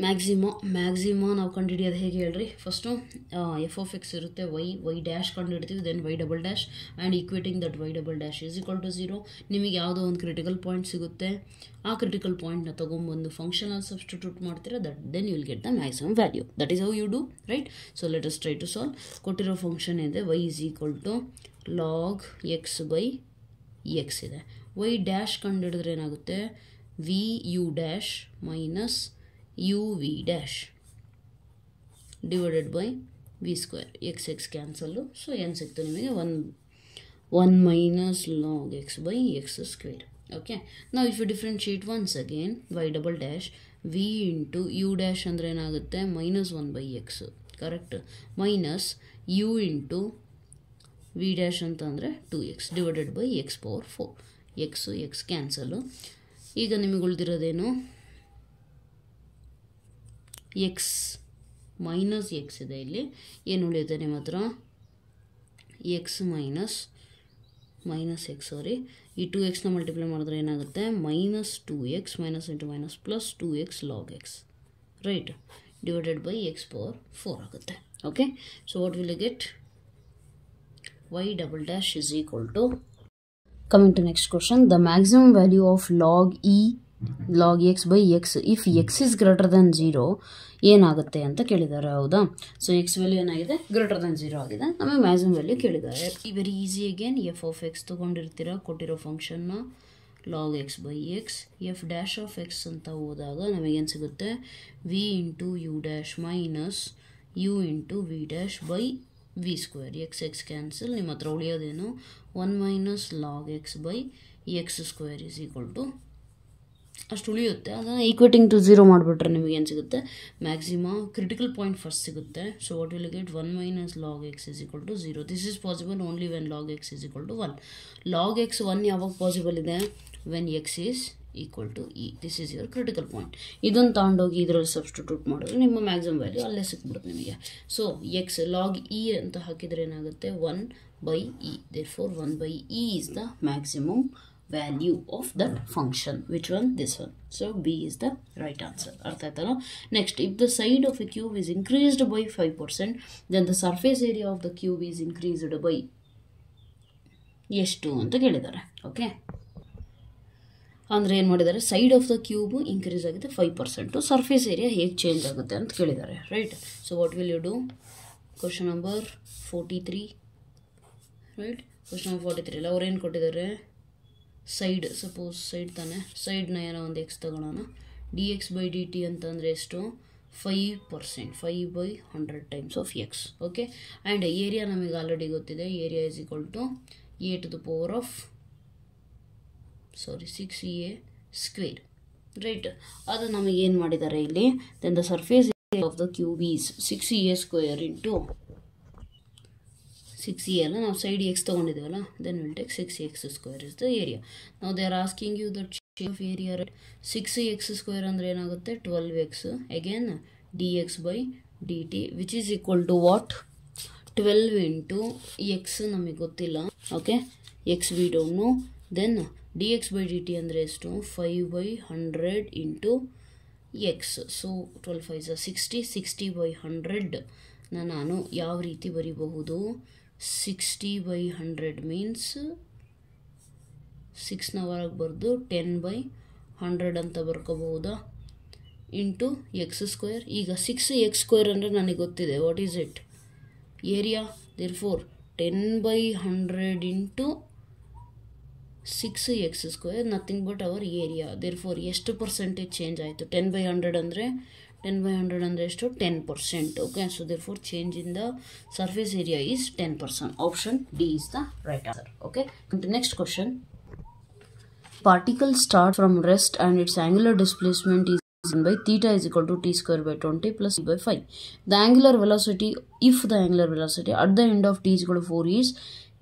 Maxima ನಾವು ಕಂಡುಹಿಡಿಯೋದು ಹೇಗೆ ಹೇಳ್ರಿ? First f(x) ಇರುತ್ತೆ, y dash ಕಂಡುಹಿಡ್ತೀವಿ, then y double dash and equating that y double dash is equal to 0. ನಿಮಗೆ ಯಾವುದೋ ಒಂದು ಕ್ರಿಟಿಕಲ್ ಪಾಯಿಂಟ್ ಸಿಗುತ್ತೆ, ಆ ಕ್ರಿಟಿಕಲ್ ಪಾಯಿಂಟ್ನ ತೊಗೊಂಬಂದು ಫಂಕ್ಷನಲ್ಲಿ ಸಬ್ಸ್ಟಿಟ್ಯೂಟ್ ಮಾಡ್ತೀರಾ, then you will get the maximum value. That is how you do, right? So let us try to solve. ಕೊಟ್ಟಿರೋ ಫಂಕ್ಷನ್ ಇದೆ y is equal to log x by x ಇದೆ. y dash ಕಂಡುಹಿಡಿದ್ರೆ ಏನಾಗುತ್ತೆ? v u dash minus uv dash divided by v square. x cancel, so ಏನು ಸಿಕ್ತು ನಿಮಗೆ? 1 minus log x by x square. Okay, ನಾವು if you differentiate once again y double dash v into u dash ಅಂದರೆ ಏನಾಗುತ್ತೆ? -1/x, correct, minus u into v dash ಅಂತಂದರೆ 2x divided by x⁴. x cancel. ಈಗ ನಿಮಗೆ ಉಳಿದಿರೋದೇನು? x minus x ಇದೆ, ಇಲ್ಲಿ ಏನು ಉಳಿಯುತ್ತೆ ನಿಮ್ಮ ಹತ್ರ? x ಮೈನಸ್ x, ಸಾರಿ, ಈ 2xನ ಮಲ್ಟಿಪ್ಲೈ ಮಾಡಿದ್ರೆ ಏನಾಗುತ್ತೆ? -2x minus into minus plus 2x log x, right, divided by x⁴ ಆಗುತ್ತೆ. Okay, so what will you get? y double dash is equal to, coming to next question, the maximum value of log x by x if x is greater than 0 ಏನಾಗುತ್ತೆ ಅಂತ ಕೇಳಿದ್ದಾರೆ. ಹೌದಾ? ಸೊ x value ಏನಾಗಿದೆ? Greater than 0 ಆಗಿದೆ. ನಮಗೆ maximum value ಕೇಳಿದ್ದಾರೆ. Very easy again, f(x) ತೊಗೊಂಡಿರ್ತೀರ, ಕೊಟ್ಟಿರೋ ಫಂಕ್ಷನ್ನ log x by x, f dash of x ಅಂತ ಹೋದಾಗ ನಮಗೇನು ಸಿಗುತ್ತೆ? v into u dash minus u into v dash by v square. x cancel, ನಿಮ್ಮ ಹತ್ರ ಉಳಿಯೋದೇನು? 1 minus log x by x square is equal to ಅಷ್ಟು ಉಳಿಯುತ್ತೆ. ಅದನ್ನು ಈಕ್ವೇಟಿಂಗ್ ಟು 0 ಮಾಡಿಬಿಟ್ರೆ ನಿಮಗೆ ಏನು ಸಿಗುತ್ತೆ? ಮ್ಯಾಕ್ಸಿಮಮ್ ಕ್ರಿಟಿಕಲ್ ಪಾಯಿಂಟ್ ಫಸ್ಟ್ ಸಿಗುತ್ತೆ. So what will get? 1 minus log x is equal to 0. This is possible only when log x is equal to 1. log x 1 ಯಾವಾಗ possible ಇದೆ? When x is equal to e. This is your critical point. ಇದನ್ನು ತಗೊಂಡೋಗಿ ಇದರಲ್ಲಿ substitute ಮಾಡಿದ್ರೆ ನಿಮ್ಮ maximum value ಅಲ್ಲೇ ಸಿಕ್ಬಿಡುತ್ತೆ ನಿಮಗೆ. ಸೊ x log e ಅಂತ ಹಾಕಿದರೆ ಏನಾಗುತ್ತೆ? 1/e. Therefore 1/e is the maximum value of that function. Which one? This one. So B is the right answer. ಅರ್ಥ ಆಯ್ತಲ್ಲ? Next, if the side of a cube is increased by 5%, then the surface area of the cube is increased by ಎಷ್ಟು ಅಂತ ಕೇಳಿದ್ದಾರೆ. Okay, ಅಂದರೆ ಏನು ಮಾಡಿದ್ದಾರೆ? Side of the cube increase ಆಗಿದೆ 5%, surface area ಹೇಗೆ ಚೇಂಜ್ ಆಗುತ್ತೆ ಅಂತ ಕೇಳಿದ್ದಾರೆ, right? So what will you do? Question number 43, right? Question number 43 ಅಲ್ಲ, ಅವ್ರು ಏನು ಕೊಟ್ಟಿದ್ದಾರೆ? ಸೈಡ್, ಸಪೋಸ್ ಸೈಡ್ ತಾನೆ, ಸೈಡ್ನ ಏನೋ ಒಂದು x ತಗೊಳ್ಳೋಣ. dx by dt ಅಂತಂದರೆ ಎಷ್ಟು? 5%, 5/100 times of x. Okay, and area ನಮಗೆ ಆಲ್ರೆಡಿ ಗೊತ್ತಿದೆ. Area is equal to a⁴ 6a square, right? ಅದು ನಮಗೇನು ಮಾಡಿದ್ದಾರೆ ಇಲ್ಲಿ? Then the surface of the cube is 6a square into 6e ಅಲ್ಲ, ನಾವು ಸೈಡ್ x ತೊಗೊಂಡಿದ್ದೀವಲ್ಲ, then will take 6x square is the area. ನಾವು they are asking you that of area 6x square ಅಂದರೆ ಏನಾಗುತ್ತೆ 12x again dx by dt which is equal to what 12 into x ನಮಗೆ ಗೊತ್ತಿಲ್ಲ okay x we don't know then dx by dt ಅಂದರೆ ಎಷ್ಟು 5/100 into x so 12 5 60 60/100 ನಾನು ಯಾವ ರೀತಿ ಬರೀಬಹುದು 60/100 means 6ನ ಹೊರಗೆ ಬರೆದು 10/100 ಅಂತ ಬರ್ಕೋಬಹುದಾ ಇಂಟು ಎಕ್ಸ್ ಸ್ಕ್ವೇರ್ ಈಗ 6x ಸ್ಕ್ವೇರ್ ಅಂದರೆ ನನಗೆ ಗೊತ್ತಿದೆ what is it area therefore 10/100 into 6x square nothing but our area therefore ಎಷ್ಟು ಪರ್ಸೆಂಟೇಜ್ ಚೇಂಜ್ ಆಯಿತು 10/100 ಅಂದರೆ 10/100 ಅಂದರೆ ಎಷ್ಟು 10% okay so therefore change in the surface area is 10%. Option D is the right answer. Okay next question. Particle start from rest and its angular displacement is given by theta is equal to t square by 20 plus t by 5. The angular velocity, if the angular velocity at the end of t is equal to 4 is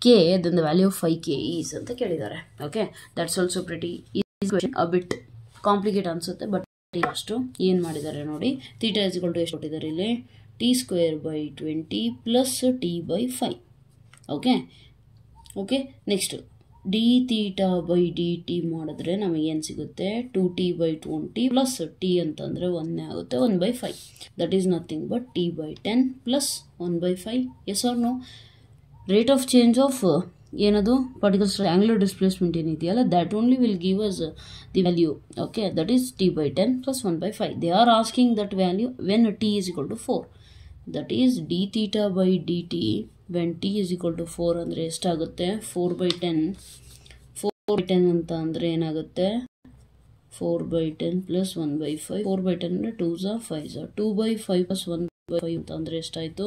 k, then the value of 5k is ಅಂತ ಕೇಳಿದ್ದಾರೆ. Okay, that's also pretty easy question, a bit complicated ಅನ್ಸುತ್ತೆ but ಅಷ್ಟು ಏನು ಮಾಡಿದ್ದಾರೆ ನೋಡಿ. theta is equal to ಎಷ್ಟು ಕೊಟ್ಟಿದ್ದಾರೆ ಇಲ್ಲಿ t square by 20 plus t by 5. Okay next D theta by d T ಮಾಡಿದ್ರೆ ನಮಗೆ ಏನು ಸಿಗುತ್ತೆ 2t by 20 ಪ್ಲಸ್ ಟಿ ಅಂತಂದರೆ 1 ಆಗುತ್ತೆ 1/5 that is nothing but t by 10 plus 1/5 yes or no. Rate of change of ಏನದು particles angular displacement ಏನಿದೆಯಲ್ಲ that only will give us the value okay that is t by 10 plus 1/5 they are asking that value when t is equal to 4 that is d theta by d t when t is equal to 4 ಅಂದರೆ ಎಷ್ಟಾಗುತ್ತೆ 4/10 4/10 ಅಂತ ಅಂದರೆ ಏನಾಗುತ್ತೆ 4/10 plus 1/5 4/10 ಅಂದರೆ 2s 5s 2/5 plus 1/5 ಅಂತ ಅಂದರೆ ಎಷ್ಟಾಯಿತು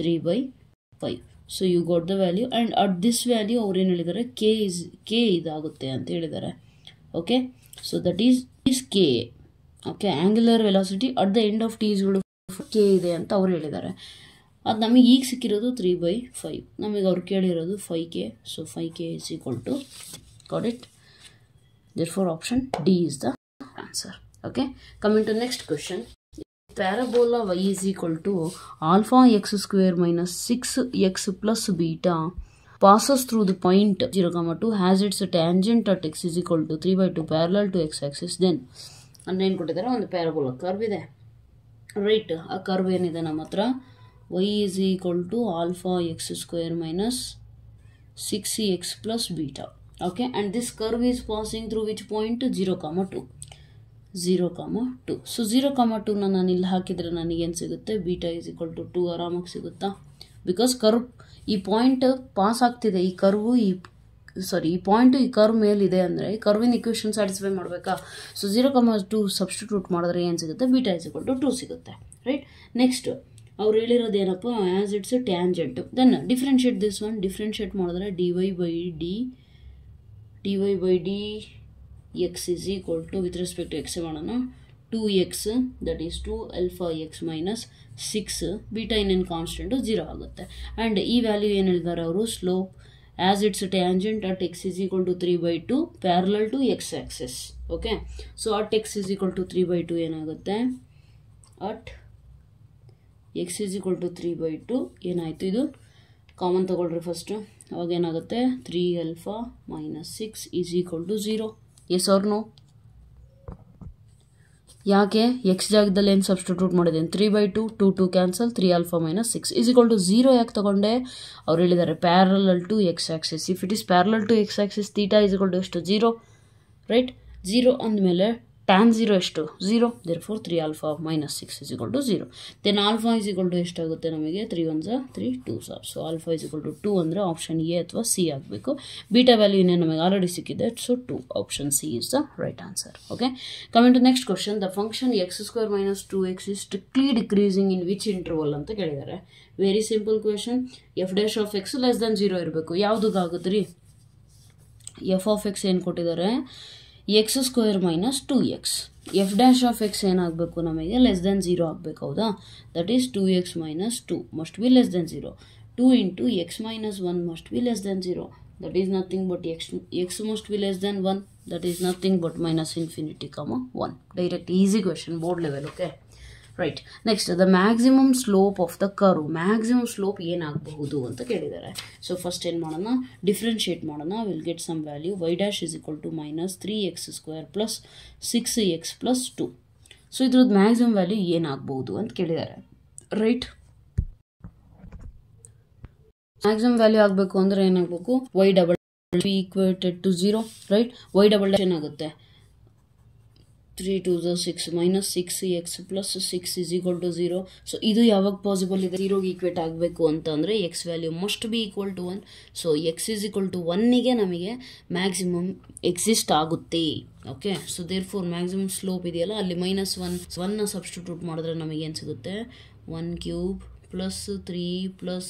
3/5 so you got the value and at this value ಅವ್ರು ಏನು ಹೇಳಿದ್ದಾರೆ ಕೆ ಇದಾಗುತ್ತೆ ಅಂತ ಹೇಳಿದ್ದಾರೆ. Okay so that is k okay angular velocity at the end of t ಇಸ್ಗಳು ಕೆ ಇದೆ ಅಂತ ಅವ್ರು ಹೇಳಿದ್ದಾರೆ. ಅದು ನಮಗೆ ಈಗ ಸಿಕ್ಕಿರೋದು 3/5 ನಮಗೆ ಅವ್ರು ಕೇಳಿರೋದು 5k so 5k is equal to got it. Therefore option D is the answer. Okay, coming to next question. Parabola y is equal to alpha x square minus 6x plus beta passes through the point 0,2 has its tangent at x is equal to 3/2 parallel to x axis. Then ಅಂದ್ರೆ ಏನು ಕೊಟ್ಟಿದ್ದಾರೆ ಒಂದು parabola curve ಇದೆ right. ಆ curve ಏನಿದೆ ನಮ್ಮ ಹತ್ರ y is equal to alpha x square minus 6x plus beta. Okay, and this curve is passing through which point 0,2 0,2 so 0,2 ನಾನು ಇಲ್ಲಿ ಹಾಕಿದರೆ ನನಗೇನು ಸಿಗುತ್ತೆ ಬೀಟಾ ಈಸ್ ಈಕ್ವಲ್ ಟು 2 ಆರಾಮಾಗಿ ಸಿಗುತ್ತಾ ಬಿಕಾಸ್ ಕರ್ವ್ ಈ ಪಾಯಿಂಟ್ ಪಾಸ್ ಆಗ್ತಿದೆ ಈ ಕರ್ವು ಈ ಪಾಯಿಂಟ್ ಈ ಕರ್ವ್ ಮೇಲಿದೆ ಅಂದರೆ ಈ ಕರ್ವಿನ ಇಕ್ವೇಷನ್ ಸ್ಯಾಟಿಸ್ಫೈ ಮಾಡಬೇಕಾ ಸೊ 0,2 ಸಬ್ಸ್ಟಿಟ್ಯೂಟ್ ಮಾಡಿದ್ರೆ ಏನು ಸಿಗುತ್ತೆ ಬೀಟಾ ಈಸ್ ಈಕ್ವಲ್ ಟು 2 ಸಿಗುತ್ತೆ ರೈಟ್. ನೆಕ್ಸ್ಟ್ ಅವ್ರು ಹೇಳಿರೋದು ಏನಪ್ಪ as it's tangent then differentiate this one differentiate ಮಾಡಿದ್ರೆ dy by dx is equal to with respect to x ಮಾಡೋಣ 2x that is 2 alpha x minus 6 beta ಇನ್ನೇನು constant 0 ಆಗುತ್ತೆ and ಈ value ಏನು ಹೇಳಿದ್ದಾರೆ ಅವರು slope as it's tangent at x is equal to 3/2 parallel to x axis. Okay so at x is equal to 3/2 ಏನಾಗುತ್ತೆ at x is equal to 3/2 ಏನಾಯಿತು ಇದು common ತಗೊಳ್ರಿ ಫಸ್ಟು ಅವಾಗ ಏನಾಗುತ್ತೆ 3 alpha minus 6 is equal to 0 yes or no. ಯಾಕೆ x ಜಾಗದಲ್ಲಿ ಏನು substitute ಮಾಡಿದ್ದೇನೆ 3/2 2 cancel 3 alpha minus 6 is equal to 0 ಯಾಕೆ ತಗೊಂಡೆ ಅವ್ರು ಹೇಳಿದ್ದಾರೆ parallel to x axis. If it is parallel to x axis theta is equal to ಎಷ್ಟು 0 right 0 ಅಂದಮೇಲೆ tan 0 ಎಷ್ಟು 0 therefore 3 alpha minus 6 is equal to 0. then alpha is equal to ಎಷ್ಟಾಗುತ್ತೆ ನಮಗೆ 3 1s 3 2s so alpha is equal to 2 ಅಂದರೆ option A ಅಥವಾ C ಆಗಬೇಕು. Beta value ಇನ್ನೇ ನಮಗೆ ಆಲ್ರೆಡಿ ಸಿಕ್ಕಿದೆ so 2 option C is the right answer. Okay coming to next question. The function x square minus 2x is strictly decreasing in which interval ಅಂತ ಕೇಳಿದ್ದಾರೆ. Very simple question. f dash of x less than 0 ಇರಬೇಕು ಯಾವುದಕ್ಕಾಗುತ್ತೆ ರೀ f of x ಏನು ಕೊಟ್ಟಿದ್ದಾರೆ x square minus 2x f dash of x ಏನಾಗಬೇಕು ನಮಗೆ less than 0 ಆಗಬೇಕು ಹೌದಾ that is 2x minus 2 must be less than 0 2 into x minus 1 must be less than 0 that is nothing but x must be less than 1, that is nothing but minus infinity comma 1. Direct easy question, board level. Okay, right. Next, the maximum slope of the curve. Maximum slope ಏನಾಗಬಹುದು ಅಂತ ಕೇಳಿದ್ದಾರೆ. So first ಏನು ಮಾಡೋಣ, differentiate ಮಾಡೋಣ. Will get some value y dash is equal to minus 3x square plus 6x plus 2. So ಇದ್ರದ್ದು maximum value ಏನಾಗಬಹುದು ಅಂತ ಕೇಳಿದ್ದಾರೆ, ರೈಟ್. ಮ್ಯಾಕ್ಸಿಮಮ್ ವ್ಯಾಲ್ಯೂ ಆಗಬೇಕು ಅಂದರೆ ಏನಾಗಬೇಕು, y double equated to 0, right. y double dash ಏನಾಗುತ್ತೆ, 3 2 6 minus 6x plus 6 is equal to 0. So ಇದು ಯಾವಾಗ ಪಾಸಿಬಲ್ ಇದೆ, 0ಗೆ ಈಕ್ವೇಟ್ ಆಗಬೇಕು ಅಂತಂದರೆ x value must be equal to 1. So x is equal to 1ಗೆ ನಮಗೆ ಮ್ಯಾಕ್ಸಿಮಮ್ ಎಕ್ಸಿಸ್ಟ್ ಆಗುತ್ತೆ. Okay, so therefore maximum slope ಇದೆಯಲ್ಲ, ಅಲ್ಲಿ -1ನ ಸಬ್ಸ್ಟಿಟ್ಯೂಟ್ ಮಾಡಿದ್ರೆ ನಮಗೆ ಏನು ಸಿಗುತ್ತೆ, 1 cube plus 3 plus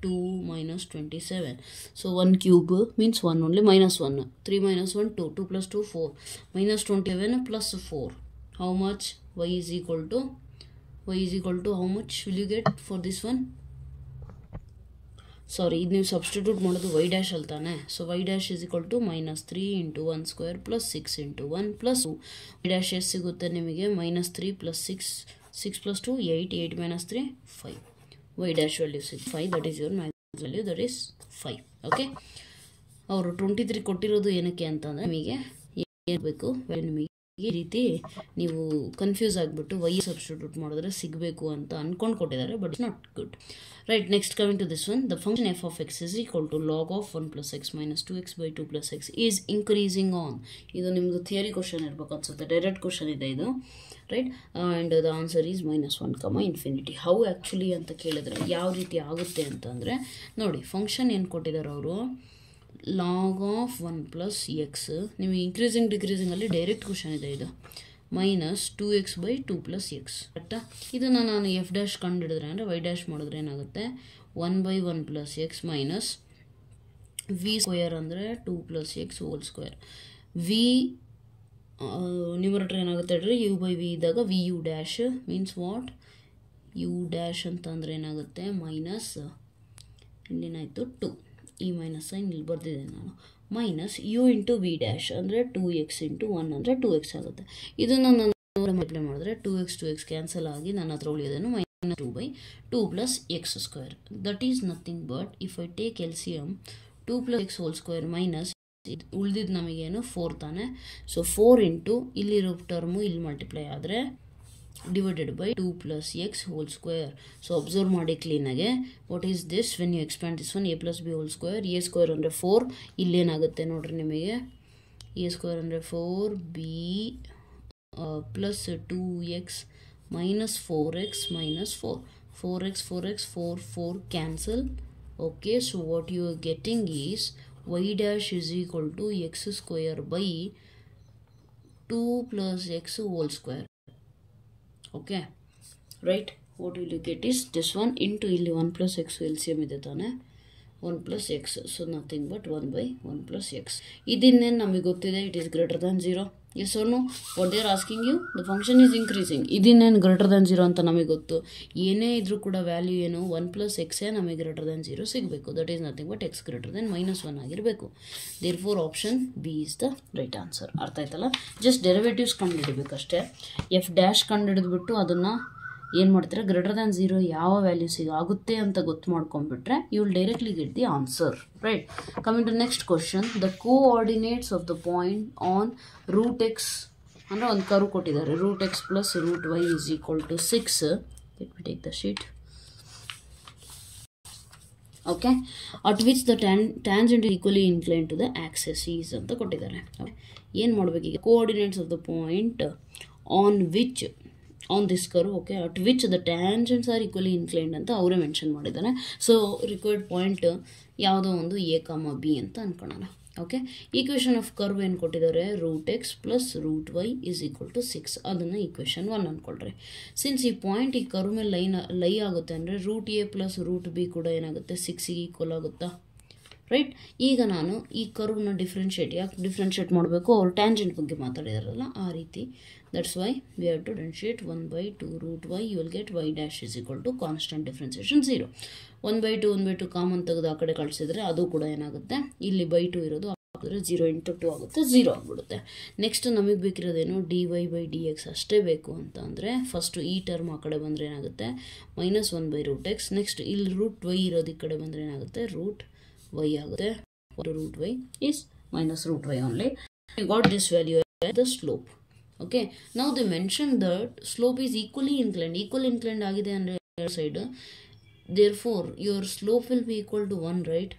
2 minus 27. So 1 cube means 1 only, minus 1. 3 minus 1 2, 2 plus 2 4, minus 27 plus 4. How much? Y is equal to how much will you get for this one? Sorry, ಇದು ನೀವು substitute ಮಾಡೋದು y dash ಅಲ್ತಾನೆ. So y dash is equal to minus 3 into 1 square plus 6 into 1 plus 2. y dash ಎಷ್ಟು ಸಿಗುತ್ತೆ ನಿಮಗೆ, minus 3 plus 6 plus 2 8, 8 minus 3 5. y dash value is 5, that is your maximum value, that is 5. Okay, ಅವರು 23 ಕೊಟ್ಟಿರೋದು ಏನಕ್ಕೆ ಅಂತಂದರೆ ನಿಮಗೆ ಏನು ಬೇಕು ನಿಮಗೆ ಈ ರೀತಿ ನೀವು ಕನ್ಫ್ಯೂಸ್ ಆಗಿಬಿಟ್ಟು y ಸಬ್ಸ್ಟಿಟ್ಯೂಟ್ ಮಾಡಿದ್ರೆ ಸಿಗಬೇಕು ಅಂತ ಅಂದ್ಕೊಂಡು ಕೊಟ್ಟಿದ್ದಾರೆ, but it's not good, right. Next coming to this one, the function f of x is equal to log of 1 plus x minus 2x by 2 plus x is increasing on. ಇದು ನಿಮ್ಮದು theory question ಇರಬೇಕು ಅನ್ಸುತ್ತೆ, direct question ಇದೆ ಇದು, right. And the answer is -1, infinity. How actually ಅಂತ ಕೇಳಿದ್ರೆ ಯಾವ ರೀತಿ ಆಗುತ್ತೆ ಅಂತಂದರೆ ನೋಡಿ, ಫಂಕ್ಷನ್ ಏನು ಕೊಟ್ಟಿದ್ದಾರೆ ಅವರು, log of 1 plus x, ನಿಮಗೆ ಇನ್ಕ್ರೀಸಿಂಗ್ ಡಿಕ್ರೀಸಿಂಗಲ್ಲಿ ಡೈರೆಕ್ಟ್ ಕ್ವಶನ್ ಇದೆ ಇದು, minus 2x by 2 plus x. ಕರೆಕ್ಟಾ? ಇದನ್ನು ನಾನು f ಡ್ಯಾಶ್ ಕಂಡುಹಿಡಿದ್ರೆ ಅಂದರೆ y ಡ್ಯಾಶ್ ಮಾಡಿದ್ರೆ ಏನಾಗುತ್ತೆ, 1 by 1 plus x minus v square ಅಂದರೆ 2 plus x whole square. v numerator ಏನಾಗುತ್ತೆ ಹೇಳ್ರಿ, u by v ಇದ್ದಾಗ v u dash means what, u dash ಅಂತಂದರೆ ಏನಾಗುತ್ತೆ, ಮೈನಸ್ ಇಲ್ಲೇನಾಯಿತು 2, ಈ ಮೈನಸ್ ಸೈನ್ ಇಲ್ಲಿ ಬರ್ದಿದೆ ನಾನು, minus u into v dash ಅಂದರೆ 2x ಇಂಟು 1 ಅಂದರೆ 2x ಆಗುತ್ತೆ. ಇದನ್ನು ನಾನು ಮಲ್ಟಿಪ್ಲೈ ಮಾಡಿದ್ರೆ 2x ಕ್ಯಾನ್ಸಲ್ ಆಗಿ ನನ್ನ ಹತ್ರ ಉಳಿಯೋದೇನು, minus 2 by 2 plus x square. That is nothing but if I take LCM 2 plus x whole square minus ಉಳಿದಿದ್ದು ನಮಗೇನು 4 ತಾನೆ. ಸೊ 4 ಇಂಟು ಇಲ್ಲಿರೋ ಟರ್ಮು ಇಲ್ಲಿ ಮಲ್ಟಿಪ್ಲೈ ಆದರೆ divided by 2 plus x whole square. So observe ಮಾಡಿ ಕ್ಲೀನಾಗೆ, what is this when you expand this one, a plus b whole square, a square ಅಂದರೆ 4, ಇಲ್ಲೇನಾಗುತ್ತೆ ನೋಡ್ರಿ ನಿಮಗೆ, a square ಅಂದರೆ 4b plus 2x minus 4x minus 4, 4 cancel. Okay, so what you are getting is y dash is equal to x square by 2 plus x whole square. Okay, right. What will you get is this one into ಇಲ್ಲಿ 1 plus x LCM ಇದೆ ತಾನೆ, 1 plus x, so nothing but 1 by 1 plus x. ಇದನ್ನೇನು ನಮಗೆ ಗೊತ್ತಿದೆ, it is greater than 0. Yes or no? What they are asking you, the function is increasing. ಇದನ್ನೇನು greater than 0 ಅಂತ ನಮಗೆ ಗೊತ್ತು, ಏನೇ ಇದ್ರೂ ಕೂಡ ವ್ಯಾಲ್ಯೂ ಏನು 1 plus x ನಮಗೆ greater than 0 ಸಿಗಬೇಕು, that is nothing but x greater than -1 ಆಗಿರಬೇಕು. therefore option B is the right answer. ಅರ್ಥ ಆಯ್ತಲ್ಲ, ಜಸ್ಟ್ ಡೆರಿವೇಟಿವ್ಸ್ ಕಂಡುಹಿಡಬೇಕಷ್ಟೇ. f ಡ್ಯಾಶ್ ಕಂಡುಹಿಡಿದ್ಬಿಟ್ಟು ಅದನ್ನು ಏನು ಮಾಡ್ತಾರೆ, ಗ್ರೇಟರ್ ದ್ಯಾನ್ 0 ಯಾವ ವ್ಯಾಲ್ಯೂಸ್ ಆಗುತ್ತೆ ಅಂತ ಗೊತ್ತು ಮಾಡ್ಕೊಂಡ್ಬಿಟ್ರೆ you will directly get the answer, right. Coming to next question, the coordinates of the point on root x ಅಂದರೆ ಒಂದು ಕರ್ವ್ ಕೊಟ್ಟಿದ್ದಾರೆ, root x plus root y is equal to 6. Let me take the sheet. Okay, at which the tangent equally inclined to the axes is ಅಂತ ಕೊಟ್ಟಿದ್ದಾರೆ. ಏನು ಮಾಡಬೇಕು ಈಗ, coordinates of the point on which on this curve, okay, at which the tangents are equally inclined ಅಂತ ಅವರೇ mention ಮಾಡಿದ್ದಾರೆ. So required point ಯಾವುದೋ ಒಂದು a, b ಅಂತ ಅನ್ಕೊಳ್ಳೋಣ. ಓಕೆ, ಈಕ್ವೇಷನ್ ಆಫ್ ಕರ್ವ್ ಏನು ಕೊಟ್ಟಿದ್ದಾರೆ, root x plus root y is equal to 6, ಅದನ್ನು ಈಕ್ವೇಷನ್ 1 ಅಂದ್ಕೊಳ್ರಿ. ಸಿನ್ಸ್ ಈ ಪಾಯಿಂಟ್ ಈ ಕರ್ವ್ ಮೇಲೆ ಲೈ ಆಗುತ್ತೆ ಅಂದರೆ root a plus root b ಕೂಡ ಏನಾಗುತ್ತೆ 6ಗೆ ಈಕ್ವಲ್ ಆಗುತ್ತಾ, ರೈಟ್. ಈಗ ನಾನು ಈ ಕರ್ವ್ನ ಯಾಕೆ ಡಿಫ್ರೆನ್ಷಿಯೇಟ್ ಮಾಡಬೇಕು, ಅವ್ರು ಟ್ಯಾಂಜೆಂಟ್ ಬಗ್ಗೆ ಮಾತಾಡಿದಾರಲ್ಲ ಆ ರೀತಿ. That's why we have to differentiate 1/2 root y, you will get y dash is equal to constant differentiation 0. 1/2 common ತೆಗೆದು ಆ ಕಡೆ ಕಳಿಸಿದ್ರೆ ಅದು ಕೂಡ ಏನಾಗುತ್ತೆ, ಇಲ್ಲಿ by2 ಇರೋದು ಹಾಕಿದ್ರೆ 0 × 2 ಆಗುತ್ತೆ, 0 ಆಗಿಬಿಡುತ್ತೆ. ನೆಕ್ಸ್ಟ್ ನಮಗೆ ಬೇಕಿರೋದೇನು, dy/dx ಅಷ್ಟೇ ಬೇಕು ಅಂತ ಅಂದರೆ ಫಸ್ಟು ಈ ಟರ್ಮ್ ಆ ಕಡೆ ಬಂದರೆ ಏನಾಗುತ್ತೆ, -1/√x. ನೆಕ್ಸ್ಟ್ ಇಲ್ಲಿ ರೂಟ್ y ಇರೋದು ಈ ಕಡೆ ಬಂದರೆ ಏನಾಗುತ್ತೆ, ರೂಟ್ y ಆಗುತ್ತೆ. root y is -√y only. You got this value as the slope. Okay, now they mentioned that slope is equally inclined agide andre side, therefore your slope will be equal to 1, right?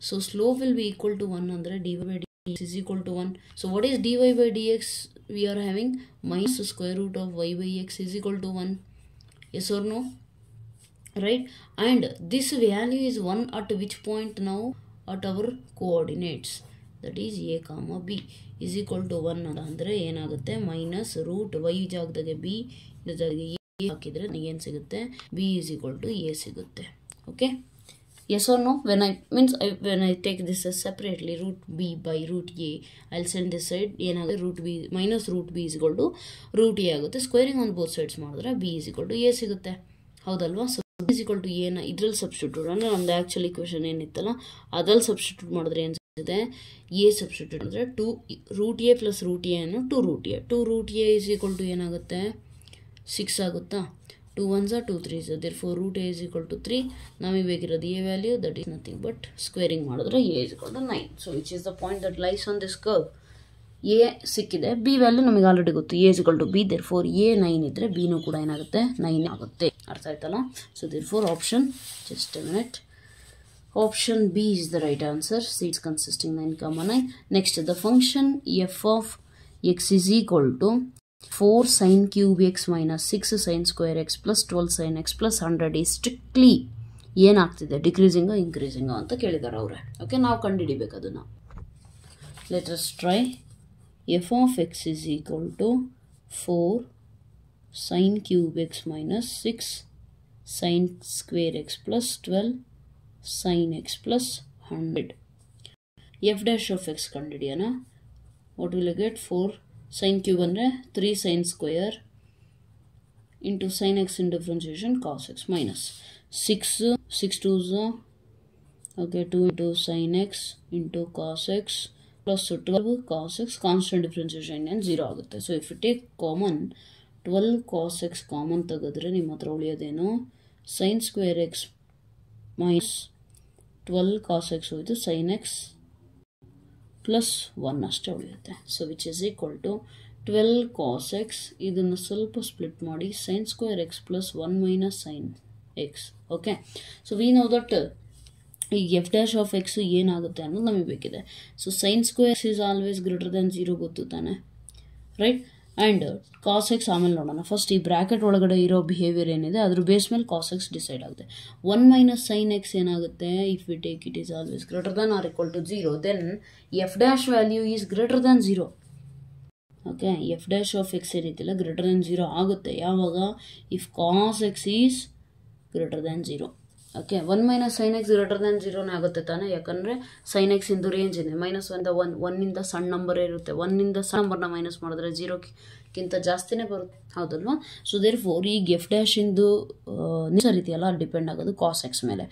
So slope will be equal to 1 andre dy/dx is equal to 1. So what is dy/dx? We are having -√of y/x is equal to 1. Yes or no? Right? And this value is 1 at which point now? At our coordinates, that is a comma b is equal to 1 ಅಂದರೆ ಏನಾಗುತ್ತೆ, -√y ಜಾಗದಾಗೆ b ಜಾಗದಾಗೆ a ಹಾಕಿದರೆ ಏನು ಸಿಗುತ್ತೆ, b is equal to a ಸಿಗುತ್ತೆ. Okay, yes or no? When I take this as separately, root b by root a, I'll send this side ಏನಾಗುತ್ತೆ, root b -√b is equal to root a ಆಗುತ್ತೆ. Squaring on both sides ಮಾಡಿದ್ರೆ b is equal to a ಸಿಗುತ್ತೆ, ಹೌದಲ್ವಾ? So is equal to a ನ ಇದ್ರಲ್ಲಿ substitute ಅಂದರೆ ನಮ್ದು actual equation ಏನಿತ್ತಲ್ಲ ಅದ್ರಲ್ಲಿ ಸಬ್ಸ್ಟಿಟ್ಯೂಟ್ ಮಾಡಿದ್ರೆ ಏನು ಸಿಗುತ್ತೆ, a ಸಬ್ಸ್ಟಿಟ್ಯೂಟ್ ಮಾಡಿದ್ರೆ √a + √a ಅನ್ನು 2√a. 2√a is equal to ಏನಾಗುತ್ತೆ, 6 ಆಗುತ್ತಾ? 2 1s are 2 3s, therefore √a is equal to 3. ನಮಗೆ ಬೇಕಿರೋದು a value, that is nothing but squaring ಮಾಡಿದ್ರೆ a is equal to 9. So which is the point that lies on this curve. a ಸಿಕ್ಕಿದೆ, b value ನಮಗೆ already ಗೊತ್ತು, a is equal to b, therefore a 9 ಇದ್ದರೆ b ಕೂಡ ಏನಾಗುತ್ತೆ, 9 ಆಗುತ್ತೆ. ಅರ್ಥ ಆಯ್ತಲ್ಲ? So therefore option, just a minute, option b is the right answer. Seats consisting 9, 9. Next, the function f of x is equal to 4 sin cube x minus 6 sin square x plus 12 sin x plus 100 is strictly ಏನಾಗ್ತಿದೆ, ಡಿಕ್ರೀಸಿಂಗೋ ಇನ್ಕ್ರೀಸಿಂಗೋ ಅಂತ ಕೇಳಿದ್ದಾರೆ ಅವರೇ. Okay, ನಾವು ಕಂಡುಹಿಡಿಬೇಕು ಅದನ್ನು. Let us try. f of x is equal to 4 sin cube x minus 6 sin square x plus 12 sin x plus 100. f dash of x ಕಂಡುಹಿಡಿಯೋಣ. what will you get? 4 sin cube ಅಂದರೆ 3 sin square into sin x in differentiation cos x minus 6 2s, okay, 2 into sin x into cos x plus 12 cos x, constant differentiation and 0 ಆಗುತ್ತೆ. So if you take common 12 cos x common ತೆಗೆದ್ರೆ ನಿಮ್ಮ ಹತ್ರ ಉಳಿಯೋದೇನು, sin square x minus 12 cos x ಹೋಯಿತು, sin x plus 1 ಅಷ್ಟೇ ಉಳಿಯುತ್ತೆ. So which is equal to 12 cos x, ಇದನ್ನು ಸ್ವಲ್ಪ split ಮಾಡಿ sin square x plus 1 minus sin x. Okay, so we know that ಈ ಎಫ್ ಡ್ಯಾಶ್ ಆಫ್ ಎಕ್ಸ್ ಏನಾಗುತ್ತೆ ಅನ್ನೋದು ನಮಗೆ ಬೇಕಿದೆ. So sine square X is always greater than 0 ಗೊತ್ತು ತಾನೆ, ರೈಟ್? ಆ್ಯಂಡ್ ಕಾಸ್ ಎಕ್ಸ್ ಆಮೇಲೆ ನೋಡೋಣ. ಫಸ್ಟ್ ಈ ಬ್ರ್ಯಾಕೆಟ್ ಒಳಗಡೆ ಇರೋ ಬಿಹೇವಿಯರ್ ಏನಿದೆ ಅದ್ರ ಬೇಸ್ ಮೇಲೆ ಕಾಸ್ ಎಕ್ಸ್ ಡಿಸೈಡ್ ಆಗುತ್ತೆ. 1 minus sin x ಏನಾಗುತ್ತೆ, if we take it is always greater than or equal to 0, then f dash value is greater than 0. Okay, f dash of x ಏನಿತ್ತಿಲ್ಲ greater than 0 ಆಗುತ್ತೆ ಯಾವಾಗ, if cos x is greater than 0. Okay, 1 minus sin x greater than 0 ಆಗುತ್ತೆ ತಾನೆ, ಯಾಕಂದರೆ sin x ಇಂದು range ಇದೆ -1 1ಇಂದ ಸಣ್ಣ ನಂಬರೇ ಇರುತ್ತೆ, 1ಇಂದ ಸಣ್ಣ ನಂಬರ್ನ ಮೈನಸ್ ಮಾಡಿದ್ರೆ 0ಕ್ಕಿಂತ ಜಾಸ್ತಿನೇ ಬರುತ್ತೆ, ಹೌದಲ್ವಾ? ಸೊ ದೇರ್ ಫೋರ್ ಈಗ ಎಫ್ ಡ್ಯಾಶ್ ಇಂದು ರೀತಿಯಲ್ಲ ಡಿಪೆಂಡ್ ಆಗೋದು ಕಾಸ್ ಎಕ್ಸ್ ಮೇಲೆ.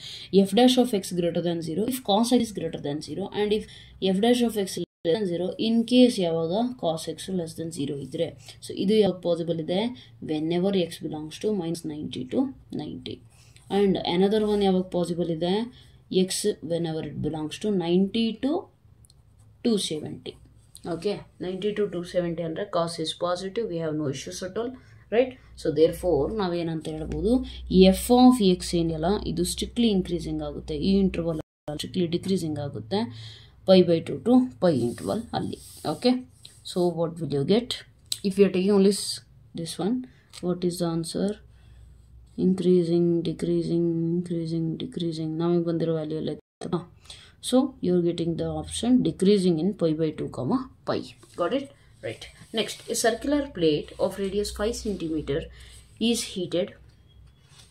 F dash of x greater than 0 if cos x greater than 0 and if f dash of x less than 0 in case ಯಾವಾಗ ಕಾಸ್ ಎಕ್ಸ್ ಲೆಸ್ ದ್ಯಾನ್ 0 ಇದ್ದರೆ. So ಇದು ಯಾವಾಗ possible ಇದೆ, whenever x belongs to -90 to 90. And another one ಯಾವಾಗ possible ಇದೆ, x whenever it belongs to 90 to 270. ಓಕೆ, 90 to 270 ಅಂದರೆ cos is positive, we have no issues at all, right? So therefore ನಾವೇನಂತ ಹೇಳ್ಬೋದು, F of X ಏನಿಲ್ಲ ಇದು strictly increasing ಆಗುತ್ತೆ, ಈ ಇಂಟರ್ವಲ್ ಸ್ಟ್ರಿಕ್ಟ್ಲಿ ಡಿಕ್ರೀಸಿಂಗ್ ಆಗುತ್ತೆ π/2 to π ಇಂಟರ್ವಲ್ ಅಲ್ಲಿ. Okay, so what will you get if you are taking only this one? What is the answer? Increasing decreasing increasing decreasing ನಮಗೆ ಬಂದಿರೋ value ಎಲ್ಲ ಇತ್ತು. So you are getting the option decreasing in π/2, π. Got it? Right. Next, a circular plate of radius 5 cm is heated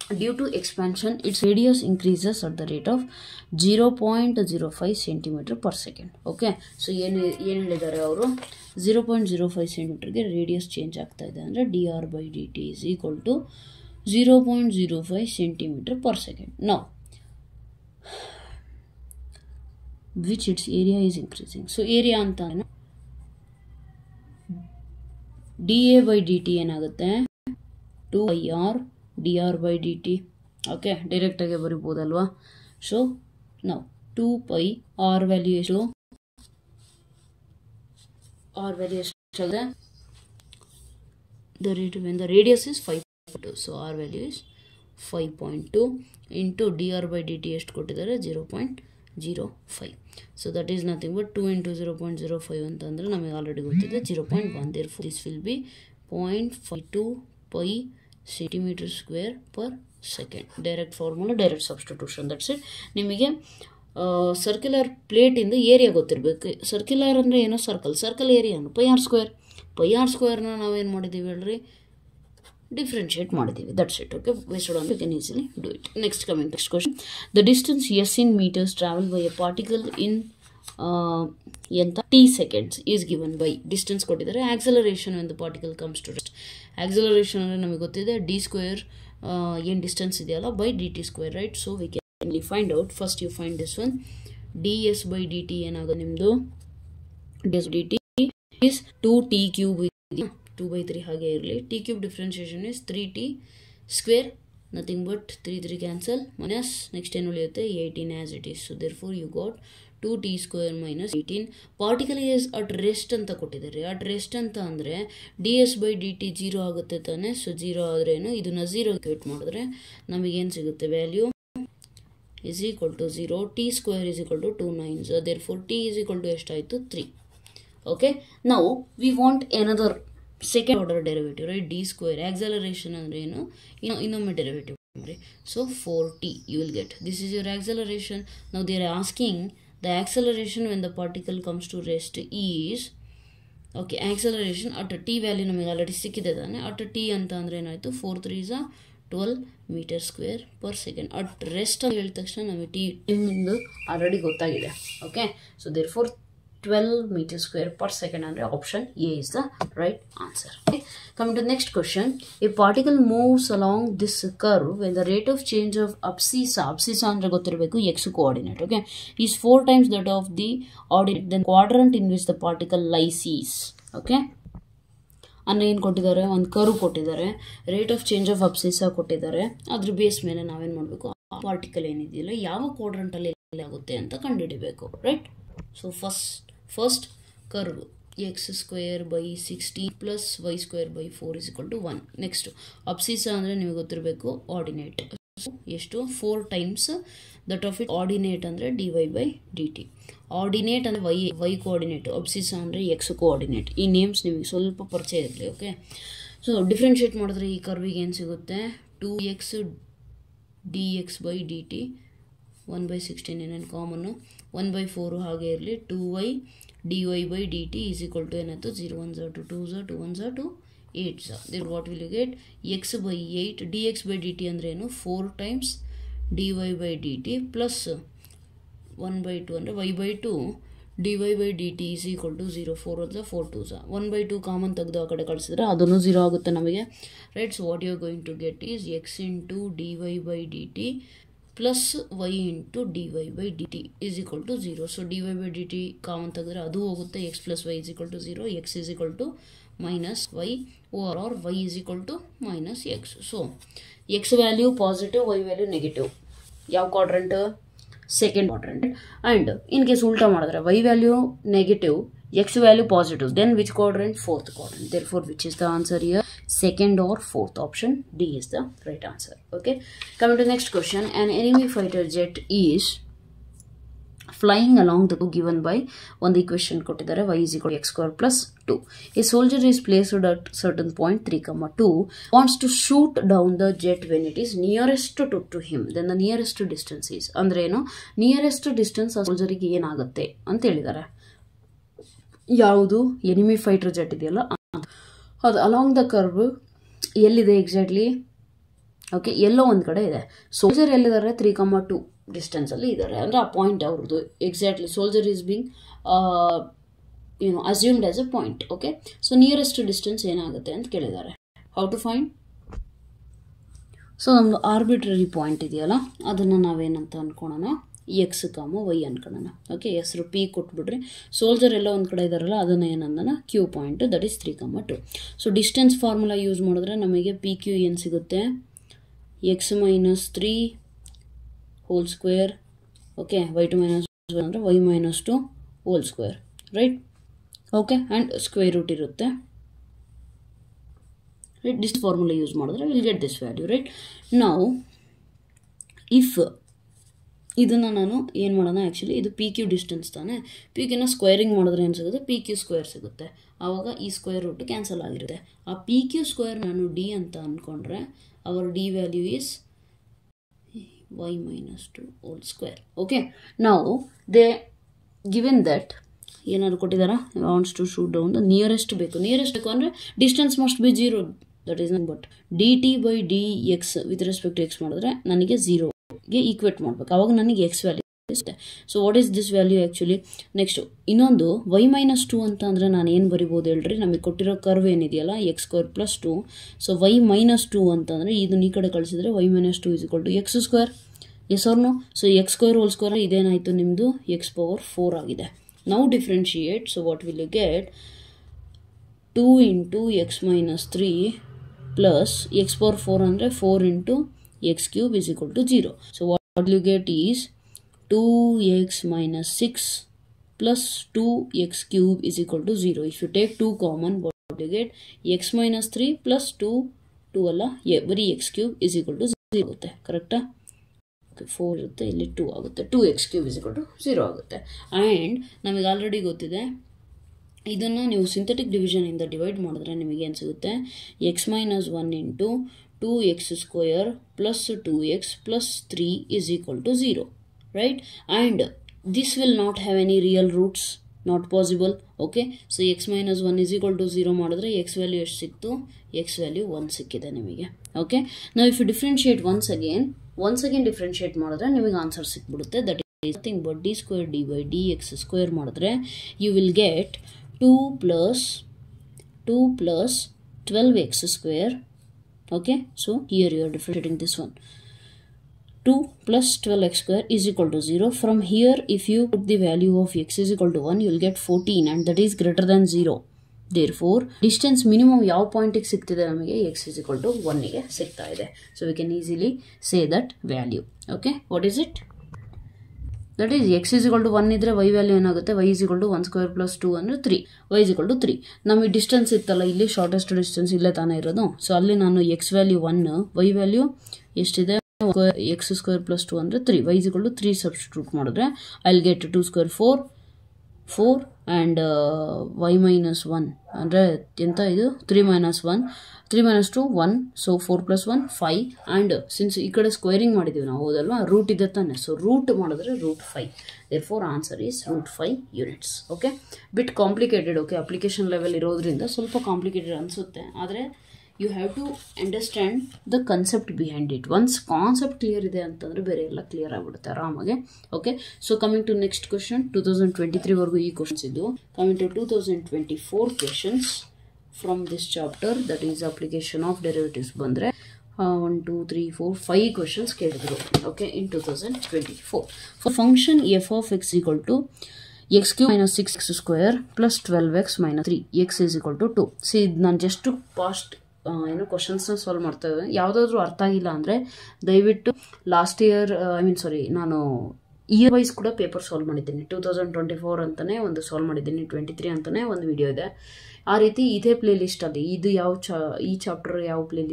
Due to expansion, its radius increases at the rate of 0.05 centimeter per second. Okay, so ಏನು ಹೇಳಿದ್ದಾರೆ ಅವರು 0.05 ಸೆಂಟಿಮೀಟರ್ಗೆ radius change ಆಗ್ತಾ ಇದೆ ಅಂದರೆ dr/dt is equal to 0.05 centimeter per second. Now, which its area is increasing. So area ಅಂತ dA/dt ಏನಾಗುತ್ತೆ 2πr dr/dt. Okay, ಡೈರೆಕ್ಟಾಗಿ ಬರಿಬೋದಲ್ವಾ. So ನಾವು 2π r ವ್ಯಾಲ್ಯೂ ಎಷ್ಟು, r ವ್ಯಾಲ್ಯೂ ಎಷ್ಟಾಗಿದೆ, when the radius is 5.2, so r value is 5.2 into dr/dt ಎಷ್ಟು ಕೊಟ್ಟಿದ್ದಾರೆ 0.05. so that is nothing but 2 into 0.05 ಅಂತಂದ್ರೆ ನಮಗೆ ಆಲ್ರೆಡಿ ಗೊತ್ತಿದೆ 0.1. therefore this will be 0.52 pi centimeter square per second. Direct formula, direct substitution, that's it. ನಿಮಗೆ circular ಪ್ಲೇಟಿಂದ area ಗೊತ್ತಿರಬೇಕು. Circular ಅಂದರೆ ಏನೋ circle ಏರಿಯಾನು πr ಸ್ಕ್ವೇರ್ನ ನಾವೇನು ಮಾಡಿದ್ದೀವಿ ಹೇಳ್ರಿ, ಡಿಫ್ರೆನ್ಷಿಯೇಟ್ ಮಾಡಿದ್ದೀವಿ. That's it. Okay, based on you can easily do it. Next question. The distance s in meters travel by a particle in ಎಂತ t seconds is given by, distance ಕೊಟ್ಟಿದ್ದಾರೆ. Acceleration when the particle comes to rest. Acceleration ಅಂದರೆ ನಮಗೆ ಗೊತ್ತಿದೆ d square ಏನು distance ಇದೆಯಲ್ಲ by dt square, right. So we can find out. First you find this one, ds/dt ಏನಾಗೋದು ನಿಮ್ಮದು, ds/dt is 2t cube, 2/3 ಹಾಗೆ ಇರಲಿ. t cube differentiation is 3t square, nothing but 3 cancel, minus next ಏನು ಉಳಿಯುತ್ತೆ 18 as it is. So therefore you got 2t square minus 18. Particle is at rest ಅಂತ ಕೊಟ್ಟಿದ್ದಾರೆ. At rest ಅಂತ ಅಂದರೆ ds/dt 0 ಆಗುತ್ತೆ ತಾನೆ. ಸೊ 0 ಆದ್ರೇನು, ಇದನ್ನ 0 ಕ್ಯೂಟ್ ಮಾಡಿದ್ರೆ ನಮಗೇನು ಸಿಗುತ್ತೆ, value is equal to 0. t square is equal to 2 9s. therefore t is equal to ಎಷ್ಟಾಯಿತು 3. okay, now we want another second order derivative, right? d square acceleration ಅಂದ್ರೆ ಏನು, ಇನ್ನೊಮ್ಮೆ ಡೆರಿವೇಟಿವ್ ಮಾಡಿ. so 4t you will get. this is your acceleration. now they are asking the acceleration when the particle comes to rest is, okay, acceleration at t value ನಮಗೆ already ಸಿಕ್ಕಿದೆ ತಾನೆ. at t ಅಂತ ಅಂದರೆ ಏನಾಯಿತು, 4 3s 12 meter square per second. At rest ಅಂತ ಹೇಳಿದ ತಕ್ಷಣ ನಮಗೆ ಟಿ ನಿಮ್ಮದು ಆಲ್ರೆಡಿ ಗೊತ್ತಾಗಿದೆ. Okay, so therefore 12 meter square per second ಅಂದರೆ option A is the right answer. Okay, coming to the next question. A particle moves along this curve when the rate of change of abscissa ಅಂದರೆ ಗೊತ್ತಿರಬೇಕು x coordinate, okay, is 4 times that of the ordinate, then quadrant in which the particle lies is. okay, ಅಂದರೆ ಏನು ಕೊಟ್ಟಿದ್ದಾರೆ, ಒಂದು curve ಕೊಟ್ಟಿದ್ದಾರೆ, rate of change of ಅಬ್ಸಿಸಾ ಕೊಟ್ಟಿದ್ದಾರೆ. ಅದ್ರ base ಮೇಲೆ ನಾವೇನು ಮಾಡಬೇಕು, ಆ ಪಾರ್ಟಿಕಲ್ ಏನಿದೆಯಲ್ಲ ಯಾವ ಕ್ವಾಡ್ರಂಟಲ್ಲಿ ಆಗುತ್ತೆ ಅಂತ ಕಂಡುಹಿಡಿಬೇಕು, right. So first curve x square by 16 plus y square by 4 is equal to 1. Next ಅಬ್ಸಿಸಾ ಅಂದರೆ ನಿಮಗೆ ಗೊತ್ತಿರಬೇಕು ಆರ್ಡಿನೇಟ್, ಎಷ್ಟು 4 times that of it. Ordinate ಅಂದರೆ dy/dt. ಆರ್ಡಿನೇಟ್ ಅಂದರೆ ವೈ ಕೋಆರ್ಡಿನೇಟ್, ಅಬ್ಸಿಸಾ ಅಂದರೆ ಎಕ್ಸ್ ಕೋಆರ್ಡಿನೇಟ್. ಈ ನೇಮ್ಸ್ ನಿಮಗೆ ಸ್ವಲ್ಪ ಪರಿಚಯ ಇರಲಿ. ಓಕೆ, ಸೊ ಡಿಫ್ರೆನ್ಷಿಯೇಟ್ ಮಾಡಿದ್ರೆ ಈ ಕರ್ವಿಗೆ ಏನು ಸಿಗುತ್ತೆ, 2x dx/dt 1/16 ಏನೇನು ಕಾಮನ್ನು, 1/4 ಹಾಗೆ ಇರಲಿ, 2y dy/dt is equal to ಏನಾಯ್ತು, 0 1s 2 2s 2 1s 2 8s. then what will you get, x/8 dx/dt ಅಂದರೆ ಏನು, 4 times dy/dt plus 1/2 ಅಂದರೆ y/2 dy/dt is equal to 0 4 1s 4 2s 1/2 common ತೆಗೆದು ಆ ಕಡೆ ಕಳಿಸಿದ್ರೆ ಅದನ್ನು 0 ಆಗುತ್ತೆ ನಮಗೆ, right. So what you are going to get is x into dy/dt plus y into dy/dt is equal to 0. So dy/dt common ತೆಗೆದ್ರೆ ಅದು ಹೋಗುತ್ತೆ, x plus y is equal to 0, x is equal to minus y or y is equal to minus x. So x value positive, y value negative. ಯಾವ quadrant, second quadrant. And in case ಉಲ್ಟಾ ಮಾಡಿದ್ರೆ y value negative, x value positive, then which quadrant, fourth quadrant. therefore which is the answer here, second or fourth option, D is the right answer. okay, coming to the next question. An enemy fighter jet is flying along the given by one equation ಕೊಟ್ಟಿದ್ದಾರೆ, y is equal to x square plus 2. A soldier is placed at certain point 3,2, wants to shoot down the jet when it is nearest to him, then the nearest distance is, ಅಂದ್ರೆ ಏನು, nearest distance ಆ ಸೋಲ್ಜರಿಗೆ ಏನಾಗುತ್ತೆ ಅಂತ ಹೇಳಿದ್ದಾರೆ. ಯಾವುದು, enemy fighter jet ಇದೆಯಲ್ಲ ಅದು along the curve ಎಲ್ಲಿದೆ ಎಕ್ಸಾಕ್ಟ್ಲಿ, ಓಕೆ, ಎಲ್ಲೋ ಒಂದು ಕಡೆ ಇದೆ. ಸೋಲ್ಜರ್ ಎಲ್ಲಿದ್ದಾರೆ? 3,2 ಡಿಸ್ಟೆನ್ಸಲ್ಲಿ ಇದ್ದಾರೆ. ಅಂದರೆ ಆ ಪಾಯಿಂಟ್ ಅವ್ರದ್ದು exactly soldier is being assumed as a point. Okay, so nearest distance ಏನಾಗುತ್ತೆ ಅಂತ ಕೇಳಿದ್ದಾರೆ. How to find? ಸೊ ನಮ್ಮದು ಆರ್ಬಿಟ್ರರಿ ಪಾಯಿಂಟ್ ಇದೆಯಲ್ಲ, ಅದನ್ನು ನಾವೇನಂತ ಅಂದ್ಕೊಳ್ಳೋಣ, ಎಕ್ಸ್ ಕಾಮ ವೈ ಅನ್ಕೊಳ್ಳೋಣ. ಓಕೆ, ಹೆಸರು ಪಿ ಕೊಟ್ಬಿಡ್ರಿ. ಸೋಲ್ಜರ್ ಎಲ್ಲ ಒಂದು ಕಡೆ ಇದ್ದಾರಲ್ಲ, ಅದನ್ನು ಏನಂದನ Q point, that is 3,2. So distance formula use ಮಾಡಿದ್ರೆ ನಮಗೆ ಪಿ ಕ್ಯೂ ಏನು ಸಿಗುತ್ತೆ? X minus 3 whole square. Okay, y2 minus ಅಂದರೆ y minus 2 whole square, right? Okay, and square root ಇರುತ್ತೆ. ರೈಟ್, ದಿಸ್ ಫಾರ್ಮುಲಾ ಯೂಸ್ ಮಾಡಿದ್ರೆ will get this value, right? ನಾವು if ಇದನ್ನು ನಾನು ಏನು ಮಾಡೋಣ, ಆ್ಯಕ್ಚುಲಿ ಇದು ಪಿ ಕ್ಯೂ ಡಿಸ್ಟೆನ್ಸ್ ತಾನೆ, ಪಿ ಕ್ಯೂನ ಸ್ಕ್ವೇರಿಂಗ್ ಮಾಡಿದ್ರೆ ಏನು ಸಿಗುತ್ತೆ? ಪಿ ಕ್ಯೂ ಸ್ಕ್ವೇರ್ ಸಿಗುತ್ತೆ. ಆವಾಗ ಈ ಸ್ಕ್ವೇರ್ ರೂಟ್ ಕ್ಯಾನ್ಸಲ್ ಆಗಿರುತ್ತೆ. ಆ ಪಿ ಕ್ಯೂ ಸ್ಕ್ವೇರ್ ನಾನು ಡಿ ಅಂತ ಅಂದ್ಕೊಂಡ್ರೆ our D value is y minus 2 whole square. Okay, now they given that ಏನಾದ್ರು ಕೊಟ್ಟಿದ್ದಾರಾ? Wants to shoot down the nearest ಬೇಕು. ನಿಯರೆಸ್ಟ್ ಬೇಕು ಅಂದರೆ distance must be 0, that is but d t by d x with respect to x ಮಾಡಿದ್ರೆ ನನಗೆ 0ಗೆ equate ಮಾಡಬೇಕು. ಆವಾಗ ನನಗೆ ಎಕ್ಸ್ ವ್ಯಾಲ್ಯೂ ಇರುತ್ತೆ. So what is this value actually? Next ಇನ್ನೊಂದು y ಮೈನಸ್ 2 ಅಂತ ಅಂದರೆ ನಾನು ಏನು ಬರಿಬೋದು ಹೇಳ್ರಿ? ನಮಗೆ ಕೊಟ್ಟಿರೋ ಕರ್ವ್ ಏನಿದೆಯಲ್ಲ x square plus 2. So y minus 2 ಅಂತಂದರೆ ಇದನ್ನ ಈ ಕಡೆ ಕಳಿಸಿದ್ರೆ y minus 2 is equal to x square. Yes or no? So x square whole square ಇದೇನಾಯಿತು ನಿಮ್ಮದು? ಎಕ್ಸ್ ಪವರ್ 4 ಆಗಿದೆ. ನಾವು differentiate. So what will you get? 2 into x minus 3 plus x power 4 ಅಂದರೆ 4 into x cube is equal to 0. So what will you get is 2x minus 6 plus 2x cube is equal to 0. If you take 2 common, what you get? X minus 3 plus 2 ಅಲ್ಲ, ಬರೀ x cube is equal to 0 ಆಗುತ್ತೆ. ಕರೆಕ್ಟಾ? Okay, 4 ಇರುತ್ತೆ, ಇಲ್ಲಿ 2 ಆಗುತ್ತೆ. 2x cube is equal to 0 ಆಗುತ್ತೆ. And ನಮಗೆ already ಗೊತ್ತಿದೆ, ಇದನ್ನು ನೀವು ಸಿಂಥೆಟಿಕ್ ಡಿವಿಷನಿಂದ ಡಿವೈಡ್ ಮಾಡಿದ್ರೆ ನಿಮಗೆ ಏನು ಸಿಗುತ್ತೆ? X minus 1 into 2x square plus 2x plus 3 is equal to 0. Right, and this will not have any real roots, not possible. Okay, so x minus 1 is equal to 0 ಮಾಡಿದ್ರೆ x value ಎಷ್ಟು ಸಿಕ್ತು? x value 1 ಸಿಕ್ಕಿದೆ ನಿಮಗೆ. Okay, ನಾವು if you differentiate once again differentiate ಮಾಡಿದ್ರೆ ನಿಮಗೆ answer ಸಿಕ್ಬಿಡುತ್ತೆ. That is nothing but d square d by d x square ಮಾಡಿದ್ರೆ you will get 2 plus 12x square. Okay, so here you are differentiating this one. 2 plus 12x square is equal to 0. From here, if you put the value of x is equal to 1, you will get 14 and that is greater than 0. Therefore, distance minimum ಯಾವ ಪಾಯಿಂಟಿಗೆ ಸಿಗ್ತಿದೆ ನಮಗೆ? x is equal to 1ಗೆ ಸಿಗ್ತಾ ಇದೆ. So we can easily say that value. Okay, what is it? That is x is equal to 1 ಇದ್ರೆ y value ಏನಾಗುತ್ತೆ? y is equal to 1 square plus 2 ಅಂದರೆ 3. y is equal to 3. ನಮಗೆ distance ಇತ್ತಲ್ಲ, ಇಲ್ಲಿ shortest distance ಇಲ್ಲೇ ತಾನೇ ಇರೋದು. So ಅಲ್ಲಿ ನಾನು x ವ್ಯಾಲ್ಯೂ 1, y ವ್ಯಾಲ್ಯೂ ಎಷ್ಟಿದೆ? ಎಕ್ಸ್ ಸ್ಕ್ವೇರ್ ಪ್ಲಸ್ 2 ಅಂದರೆ 3. y is equal to 3 substitute ಮಾಡಿದ್ರೆ I will get 2 square 4 and y minus 1 ಅಂದರೆ ಎಂತ ಇದು? 3 minus 2 1. So 4 plus 1 5. And since ಈ ಕಡೆ ಸ್ಕ್ವೇರಿಂಗ್ ಮಾಡಿದ್ದೀವಿ ನಾವು, ಹೌದಲ್ವಾ? ರೂಟ್ ಇದೆ ತಾನೆ. ಸೊ ರೂಟ್ ಮಾಡಿದ್ರೆ root 5. therefore answer is root 5 units. Okay, bit complicated. Okay, application level ಇರೋದ್ರಿಂದ ಸ್ವಲ್ಪ ಕಾಂಪ್ಲಿಕೇಟೆಡ್ ಅನಿಸುತ್ತೆ, ಆದರೆ you have to understand the concept behind it. Once concept clear ಇದೆ ಅಂತಂದ್ರೆ ಬೇರೆ ಎಲ್ಲ ಕ್ಲಿಯರ್ ಆಗಿಬಿಡುತ್ತೆ ಆರಾಮಾಗೆ. Okay, so coming to next question. 2023 ವರೆಗೂ ಈ ಕ್ವಶನ್ಸ್ ಇದ್ದು. Coming to 2024 questions from this chapter, that is application of derivatives ಬಂದರೆ 1 2 3 4 5 ಕ್ವಶನ್ಸ್ ಕೇಳಿದ್ರು. Okay, in 2024 for function f of x equal to x cube minus 6x square plus 12x minus 3 x is equal to 2. C ಇದು ನಾನು just past ಕ್ವಶನ್ಸ್ನ solve ಮಾಡ್ತಾ ಇದ್ದೇವೆ. ಯಾವುದಾದ್ರೂ ಅರ್ಥ ಆಗಿಲ್ಲ ಅಂದರೆ ದಯವಿಟ್ಟು ಲಾಸ್ಟ್ ಇಯರ್ ನಾನು ಇಯರ್ ವೈಸ್ ಕೂಡ ಪೇಪರ್ ಸಾಲ್ವ್ ಮಾಡಿದ್ದೀನಿ. 2024 ಅಂತಲೇ ಒಂದು ಸಾಲ್ವ್ ಮಾಡಿದ್ದೀನಿ, 23 ಅಂತಲೇ ಒಂದು ವಿಡಿಯೋ ಇದೆ. ಆ ರೀತಿ ಇದೇ ಪ್ಲೇ ಲಿಸ್ಟಲ್ಲಿ ಇದು ಈ ಚಾಪ್ಟರ್ ಯಾವ ಪ್ಲೇ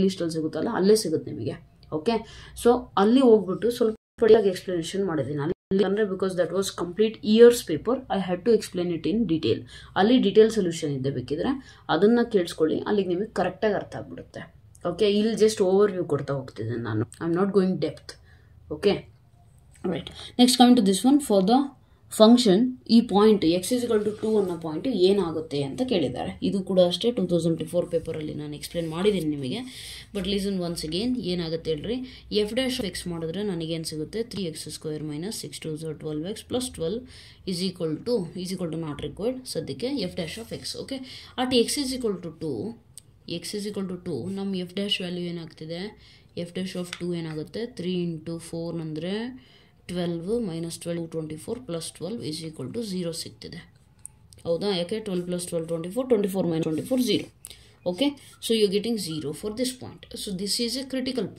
ಲಿಸ್ಟಲ್ಲಿ ಸಿಗುತ್ತಲ್ಲ ಅಲ್ಲೇ ಸಿಗುತ್ತೆ ನಿಮಗೆ. ಓಕೆ, ಸೊ ಅಲ್ಲಿ ಹೋಗ್ಬಿಟ್ಟು ಸ್ವಲ್ಪ ಎಕ್ಸ್ಪ್ಲನೇಷನ್ ಮಾಡಿದ್ದೀನಿ ಅಂದರೆ because that was complete years paper, I had to explain it in detail. ಅಲ್ಲಿ ಡೀಟೇಲ್ ಸೊಲ್ಯೂಷನ್ ಇದೆ, ಬೇಕಿದ್ರೆ ಅದನ್ನು ಕೇಳಿಸ್ಕೊಳ್ಳಿ, ಅಲ್ಲಿಗೆ ನಿಮಗೆ ಕರೆಕ್ಟಾಗಿ ಅರ್ಥ ಆಗ್ಬಿಡುತ್ತೆ. ಓಕೆ, ಇಲ್ಲಿ ಜಸ್ಟ್ ಓವರ್ ವ್ಯೂ ಕೊಡ್ತಾ ಹೋಗ್ತಿದ್ದೇನೆ ನಾನು, I am not going depth. Okay, right. Next coming to this one for the function ಈ point x is equal to 2 ಅನ್ನೋ ಪಾಯಿಂಟ್ ಏನಾಗುತ್ತೆ ಅಂತ ಕೇಳಿದ್ದಾರೆ. ಇದು ಕೂಡ ಅಷ್ಟೇ 2024 ಪೇಪರಲ್ಲಿ ನಾನು ಎಕ್ಸ್ಪ್ಲೇನ್ ಮಾಡಿದ್ದೀನಿ ನಿಮಗೆ. ಬಟ್ ಲಿಸನ್ ಒನ್ಸ್ ಅಗೇನ್, ಏನಾಗುತ್ತೆ ಹೇಳ್ರಿ, ಎಫ್ ಡ್ಯಾಶ್ ಆಫ್ ಎಕ್ಸ್ ಮಾಡಿದ್ರೆ ನನಗೇನು ಸಿಗುತ್ತೆ, 3x² minus 6 2 12x plus 12 is equal to not required ಸದ್ಯಕ್ಕೆ f dash of x. Okay, at x is equal to 2 ನಮ್ಮ ಎಫ್ ಡ್ಯಾಶ್ ವ್ಯಾಲ್ಯೂ ಏನಾಗ್ತಿದೆ, ಎಫ್ ಡ್ಯಾಶ್ ಆಫ್ 2 ಏನಾಗುತ್ತೆ, 3 × 4 ಅಂದರೆ 12 minus 12 24 plus 12 is equal to 0 ಸಿಗ್ತಿದೆ. ಹೌದಾ? ಯಾಕೆ 12 plus 12 24 minus 24 0. Okay, so you getting 0 for this point. So this is a critical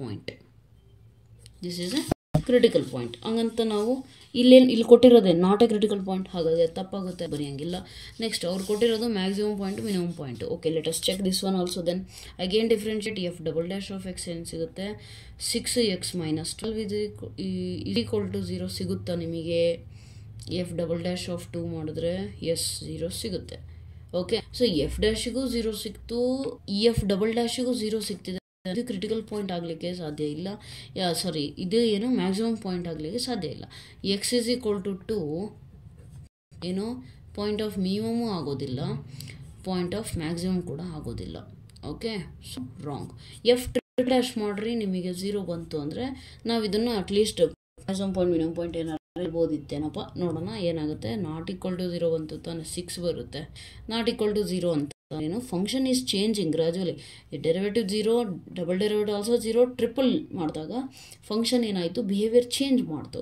point. ಹಂಗಂತ ನಾವು ಇಲ್ಲಿ ಕೊಟ್ಟಿರೋದೇ ನಾಟ್ ಎ ಕ್ರಿಟಿಕಲ್ ಪಾಯಿಂಟ್, ಹಾಗಾಗಿ ತಪ್ಪಾಗುತ್ತೆ, ಬರೆಯಂಗಿಲ್ಲ. ನೆಕ್ಸ್ಟ್ ಅವ್ರು ಕೊಟ್ಟಿರೋದು maximum point, minimum point. Okay, let us check this one also. Then again differentiate f double dash of x ಏನು ಸಿಗುತ್ತೆ, 6x minus 12 is equal to 0 ಸಿಗುತ್ತಾ ನಿಮಗೆ? ಎಫ್ ಡಬಲ್ ಡ್ಯಾಶ್ ಆಫ್ 2 ಮಾಡಿದ್ರೆ ಎಸ್ 0 ಸಿಗುತ್ತೆ. ಓಕೆ, ಸೊ ಎಫ್ ಡ್ಯಾಶಿಗೂ 0 ಸಿಕ್ತು, F double ಡ್ಯಾಶಿಗೂ 0 ಸಿಗ್ತಿದೆ. ಇದು critical point ಆಗಲಿಕ್ಕೆ ಸಾಧ್ಯ ಇಲ್ಲ. ಇದು ಏನು ಮ್ಯಾಕ್ಸಿಮಮ್ ಪಾಯಿಂಟ್ ಆಗಲಿಕ್ಕೆ ಸಾಧ್ಯ ಇಲ್ಲ. ಎಕ್ಸ್ ಇಸ್ ಈಕ್ವಲ್ ಟು 2 ಏನು ಪಾಯಿಂಟ್ ಆಫ್ ಮಿನಿಮಮು ಆಗೋದಿಲ್ಲ, ಪಾಯಿಂಟ್ ಆಫ್ ಮ್ಯಾಕ್ಸಿಮಮ್ ಕೂಡ ಆಗೋದಿಲ್ಲ. Okay, so wrong. F dash ಮಾಡ್ರಿ ನಿಮಗೆ 0 ಬಂತು ಅಂದರೆ ನಾವು ಇದನ್ನು at least maximum point minimum point ಏನಾದ್ರು ಇರ್ಬೋದಿತ್ತೇನಪ್ಪ, ನೋಡೋಣ ಏನಾಗುತ್ತೆ. ನಾಟ್ ಈಕ್ವಲ್ ಟು 0 ಬಂತು ತಾನೆ, 6 ಬರುತ್ತೆ. ನಾಟ್ ಈಕ್ವಲ್ ಟು 0 ಅಂತ ಏನು, function is changing gradually. Derivative 0, double derivative also 0, triple ಮಾಡಿದಾಗ ಫಂಕ್ಷನ್ ಏನಾಯಿತು, ಬಿಹೇವಿಯರ್ ಚೇಂಜ್ ಮಾಡ್ತು.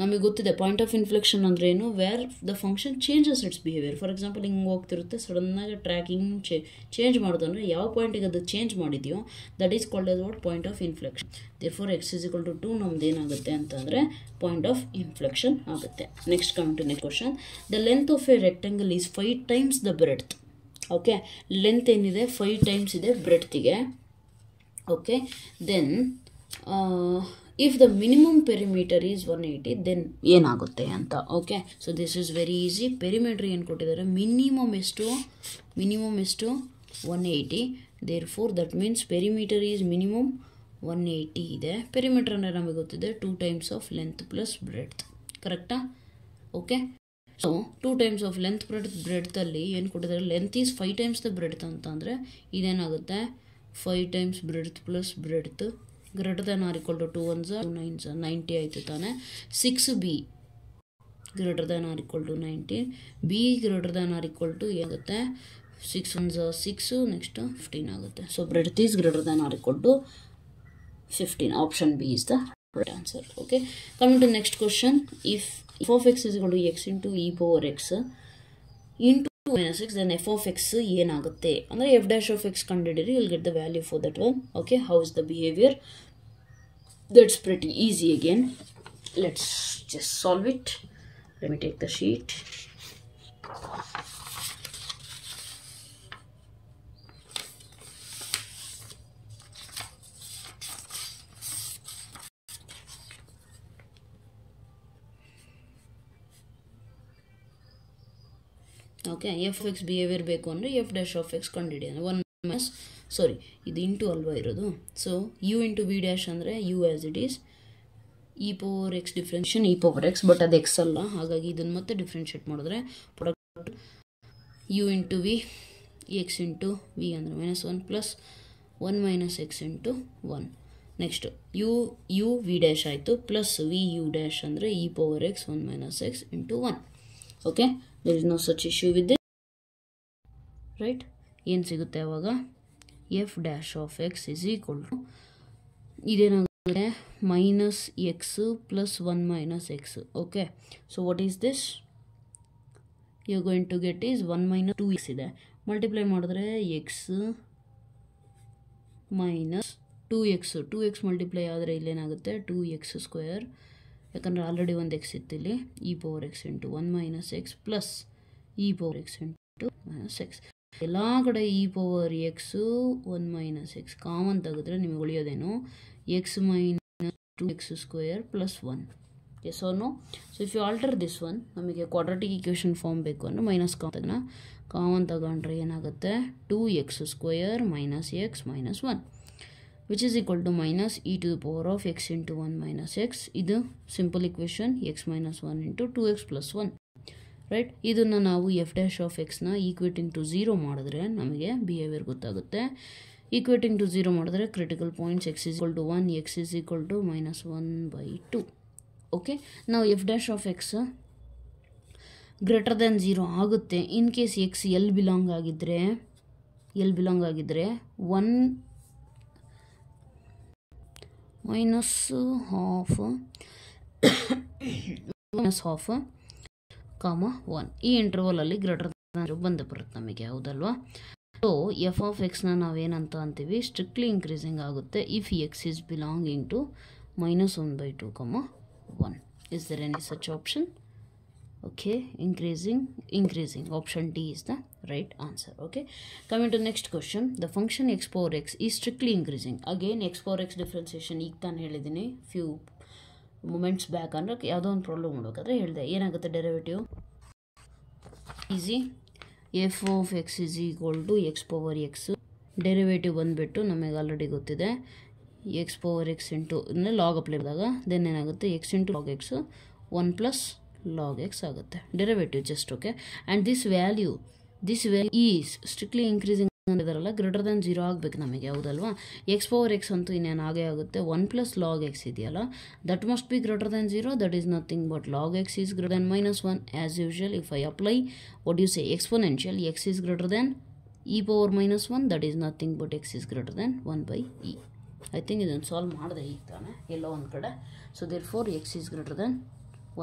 ನಮಗೆ ಗೊತ್ತಿದೆ ಪಾಯಿಂಟ್ ಆಫ್ ಇನ್ಫ್ಲೆಕ್ಷನ್ ಅಂದರೆ ಏನು, where the function changes its behaviour. For example ಹಿಂಗೆ ಹೋಗ್ತಿರುತ್ತೆ, ಸಡನ್ನಾಗಿ ಟ್ರ್ಯಾಕಿಂಗ್ ಚೇಂಜ್ ಮಾಡೋದು ಅಂದರೆ ಯಾವ ಪಾಯಿಂಟಿಗೆ ಅದು ಚೇಂಜ್ ಮಾಡಿದೆಯೋ that is called as what, point of inflection. Therefore x is equal to 2 ನಮ್ದು ಏನಾಗುತ್ತೆ ಅಂತಂದರೆ ಪಾಯಿಂಟ್ ಆಫ್ ಇನ್ಫ್ಲೆಕ್ಷನ್ ಆಗುತ್ತೆ. Next coming to next question. The length of a rectangle is 5 times the breadth. Okay, length ಏನಿದೆ 5 times ಇದೆ ಬ್ರೆಡ್ತಿಗೆ. Okay, then if the minimum perimeter is 180 then ಏನಾಗುತ್ತೆ ಅಂತ. Okay, so this is very easy. Perimeter ಏನು ಕೊಟ್ಟಿದ್ದಾರೆ, minimum ಎಷ್ಟು 180. Therefore that means perimeter is minimum 180 ಇದೆ. Perimeter ಅಂದರೆ ನಮಗೆ ಗೊತ್ತಿದೆ 2 times of length plus breadth. ಕರೆಕ್ಟಾ? Okay, so 2 times of length ಬ್ರೆಡ್ತಲ್ಲಿ ಏನು ಕೊಟ್ಟಿದ್ದಾರೆ, length is 5 times the breadth ಅಂತ ಅಂದರೆ ಇದೇನಾಗುತ್ತೆ 5 times breadth plus breadth greater than or equal to 2 1s 2 9s 90 ಆಯಿತು ತಾನೆ. 6b greater than or equal to 90, b greater than or equal to ಏನಾಗುತ್ತೆ 6 1s 6, next 15 ಆಗುತ್ತೆ. So breadth is greater than or equal to 15. Option B is the right answer. Okay, coming to next question. If of x is equal to x into e power x into minus x, then f of x ಏನಾಗುತ್ತೆ ಅಂದರೆ f dash of x ಕಂಡುಹಿಡಿರಿ, you will get the value for that one. Okay, how is the behavior? That's pretty easy again. Let's just solve it. Let me take the sheet. Okay, f x behaviour ಬೇಕು ಅಂದರೆ f dash of x ಕಂಡುಹಿಡಿ ಅಂದರೆ 1 ಮೈನಸ್ ಇದು into ಅಲ್ವಾ ಇರೋದು. So u into v dash ಅಂದರೆ u as it is, e power x differentiation e power x, but ಅದು ಎಕ್ಸ್ ಅಲ್ಲ, ಹಾಗಾಗಿ ಇದನ್ನು ಮತ್ತೆ ಡಿಫ್ರೆನ್ಷಿಯೇಟ್ ಮಾಡಿದ್ರೆ product u into v x into v ಅಂದರೆ -1 plus 1 minus x into 1. Next u v dash ಆಯಿತು plus V you dash ಅಂದರೆ E power X 1 minus x into 1. Okay, there is no such issue with this, right? ಏನು ಸಿಗುತ್ತೆ ಅವಾಗ, f dash of x is equal to ಇದೇನಾಗುತ್ತೆ minus x plus 1 minus x. Okay, so what is this, you are going to get is 1 minus 2x ಇದೆ, multiply ಮಾಡಿದ್ರೆ X minus 2x multiply ಆದರೆ ಇಲ್ಲೇನಾಗುತ್ತೆ 2x², ಯಾಕಂದರೆ already ಒಂದು x ಇತ್ತು ಇಲ್ಲಿ, e power x into 1 minus x plus e power x into minus x. ಎಲ್ಲ ಕಡೆ e power x 1 minus x common ತೆಗೆದ್ರೆ ನಿಮಗೆ ಉಳಿಯೋದೇನು, x minus 2x² plus 1. Yes or no? So if you alter this one, ನಮಗೆ quadratic equation form ಬೇಕು ಅಂದರೆ minus common ತಗೊಂಡ್ರೆ ಏನಾಗುತ್ತೆ 2x² minus x minus 1, which is equal to minus e to the power of x into 1 minus x. This simple equation, x minus 1 into 2x plus 1. Right. ಇದನ್ನು ನಾವು f dash of ಎಕ್ಸ್ನ equating to 0 ಮಾಡಿದ್ರೆ ನಮಗೆ behaviour ಗೊತ್ತಾಗುತ್ತೆ. Equating to 0 ಮಾಡಿದ್ರೆ critical points x is equal to 1, x is equal to -1/2. Okay, ನಾವು f dash of x greater than 0 ಆಗುತ್ತೆ. In case x L belong ಆಗಿದ್ದರೆ 1 -half, 1 ಈ ಇಂಟರ್ವಲಲ್ಲಿ greater than 0 ಬಂದು ಬರುತ್ತೆ ನಮಗೆ, ಹೌದಲ್ವಾ? ಸೊ ಎಫ್ ಆಫ್ ಎಕ್ಸ್ನ ನಾವೇನಂತ ಅಂತೀವಿ, ಸ್ಟ್ರಿಕ್ಟ್ಲಿ ಇಂಕ್ರೀಸಿಂಗ್ ಆಗುತ್ತೆ if x is belonging to -1/2, 1. Is there any such option? Okay, increasing. Option D is the right answer. Okay, coming to next question. The function x power x is strictly increasing. Again, x power x differentiation ಈಗ ತಾನು ಹೇಳಿದ್ದೀನಿ few moments back. ಅಂದ್ರೆ ಯಾವುದೋ ಒಂದು problem ಮಾಡೋಕ್ಕಾದ್ರೆ ಹೇಳಿದೆ, ಏನಾಗುತ್ತೆ derivative easy. F of x is equal to x power x. Derivative ಬಂದುಬಿಟ್ಟು ನಮಗೆ ಆಲ್ರೆಡಿ ಗೊತ್ತಿದೆ, x power x into log apply ಮಾಡಿದಾಗ ದೆನ್ ಏನಾಗುತ್ತೆ, x into log x 1 plus log x ಆಗುತ್ತೆ derivative just. Okay, and this value is strictly increasing ಅಂದಿದಾರಲ್ಲ, greater than 0 ಆಗಬೇಕು ನಮಗೆ, ಹೌದಲ್ವಾ? ಎಕ್ಸ್ ಪವರ್ ಎಕ್ಸ್ ಅಂತೂ ಇನ್ನೇನು ಆಗೇ ಆಗುತ್ತೆ, 1 ಪ್ಲಸ್ ಲಾಗ್ ಎಕ್ಸ್ ಇದೆಯಲ್ಲ, that must be greater than 0. That is nothing but log x is greater than -1. As usual if I apply what you say exponential, x is greater than e power -1, that is nothing but x is greater than 1/e. I think ಇದನ್ನು solve ಮಾಡಿದೆ ಈಗ ತಾನೆ ಎಲ್ಲೋ ಒಂದು ಕಡೆ. So therefore x is greater than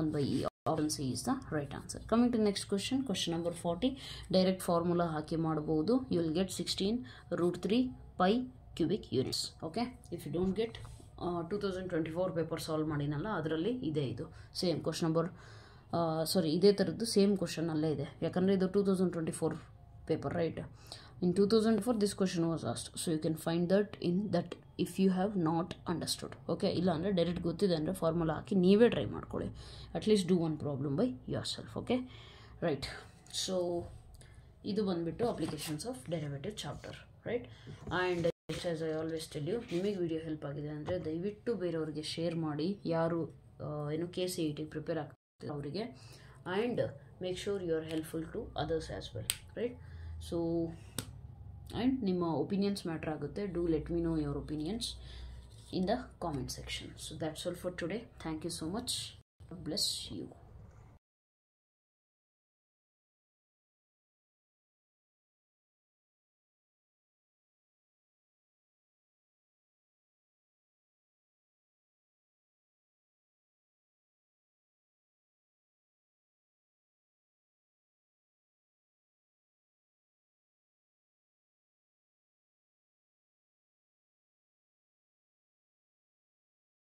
1/e. Option C is the right answer. Coming to next question, question number 40. Direct formula ಹಾಕಿ ಮಾಡಬಹುದು. You will get 16√3 pi cubic units. Okay, if you don't get 2024 paper solve ಮಾಡಿನಲ್ಲ, ಅದರಲ್ಲಿ ಇದೆ ಇದು same question number, ಇದೇ ಥರದ್ದು same question ಅಲ್ಲೇ ಇದೆ, ಯಾಕಂದರೆ ಇದು 2024 paper, right? In 2004 this question was asked, so you can find that in that if you have not understood. Okay, ಇಲ್ಲ ಅಂದರೆ ಡೈರೆಕ್ಟ್ ಗೊತ್ತಿದೆ ಅಂದರೆ ಫಾರ್ಮುಲಾ ಹಾಕಿ ನೀವೇ ಟ್ರೈ ಮಾಡ್ಕೊಳ್ಳಿ. At least do one problem by yourself. Okay, right. So ಇದು ಬಂದುಬಿಟ್ಟು applications of derivative chapter, right? And as I always tell you, ನಿಮಗೆ video help ಆಗಿದೆ ಅಂದರೆ ದಯವಿಟ್ಟು ಬೇರೆಯವ್ರಿಗೆ ಶೇರ್ ಮಾಡಿ, ಯಾರು ಏನು KCET ಪ್ರಿಪೇರ್ ಆಗ್ತಿದೆ ಅವರಿಗೆ. And make sure you are helpful to others as well, right? So and ನಿಮ್ಮ opinions matter ಆಗುತ್ತೆ. Do let me know your opinions in the comment section. So that's all for today. Thank you so much. God bless you.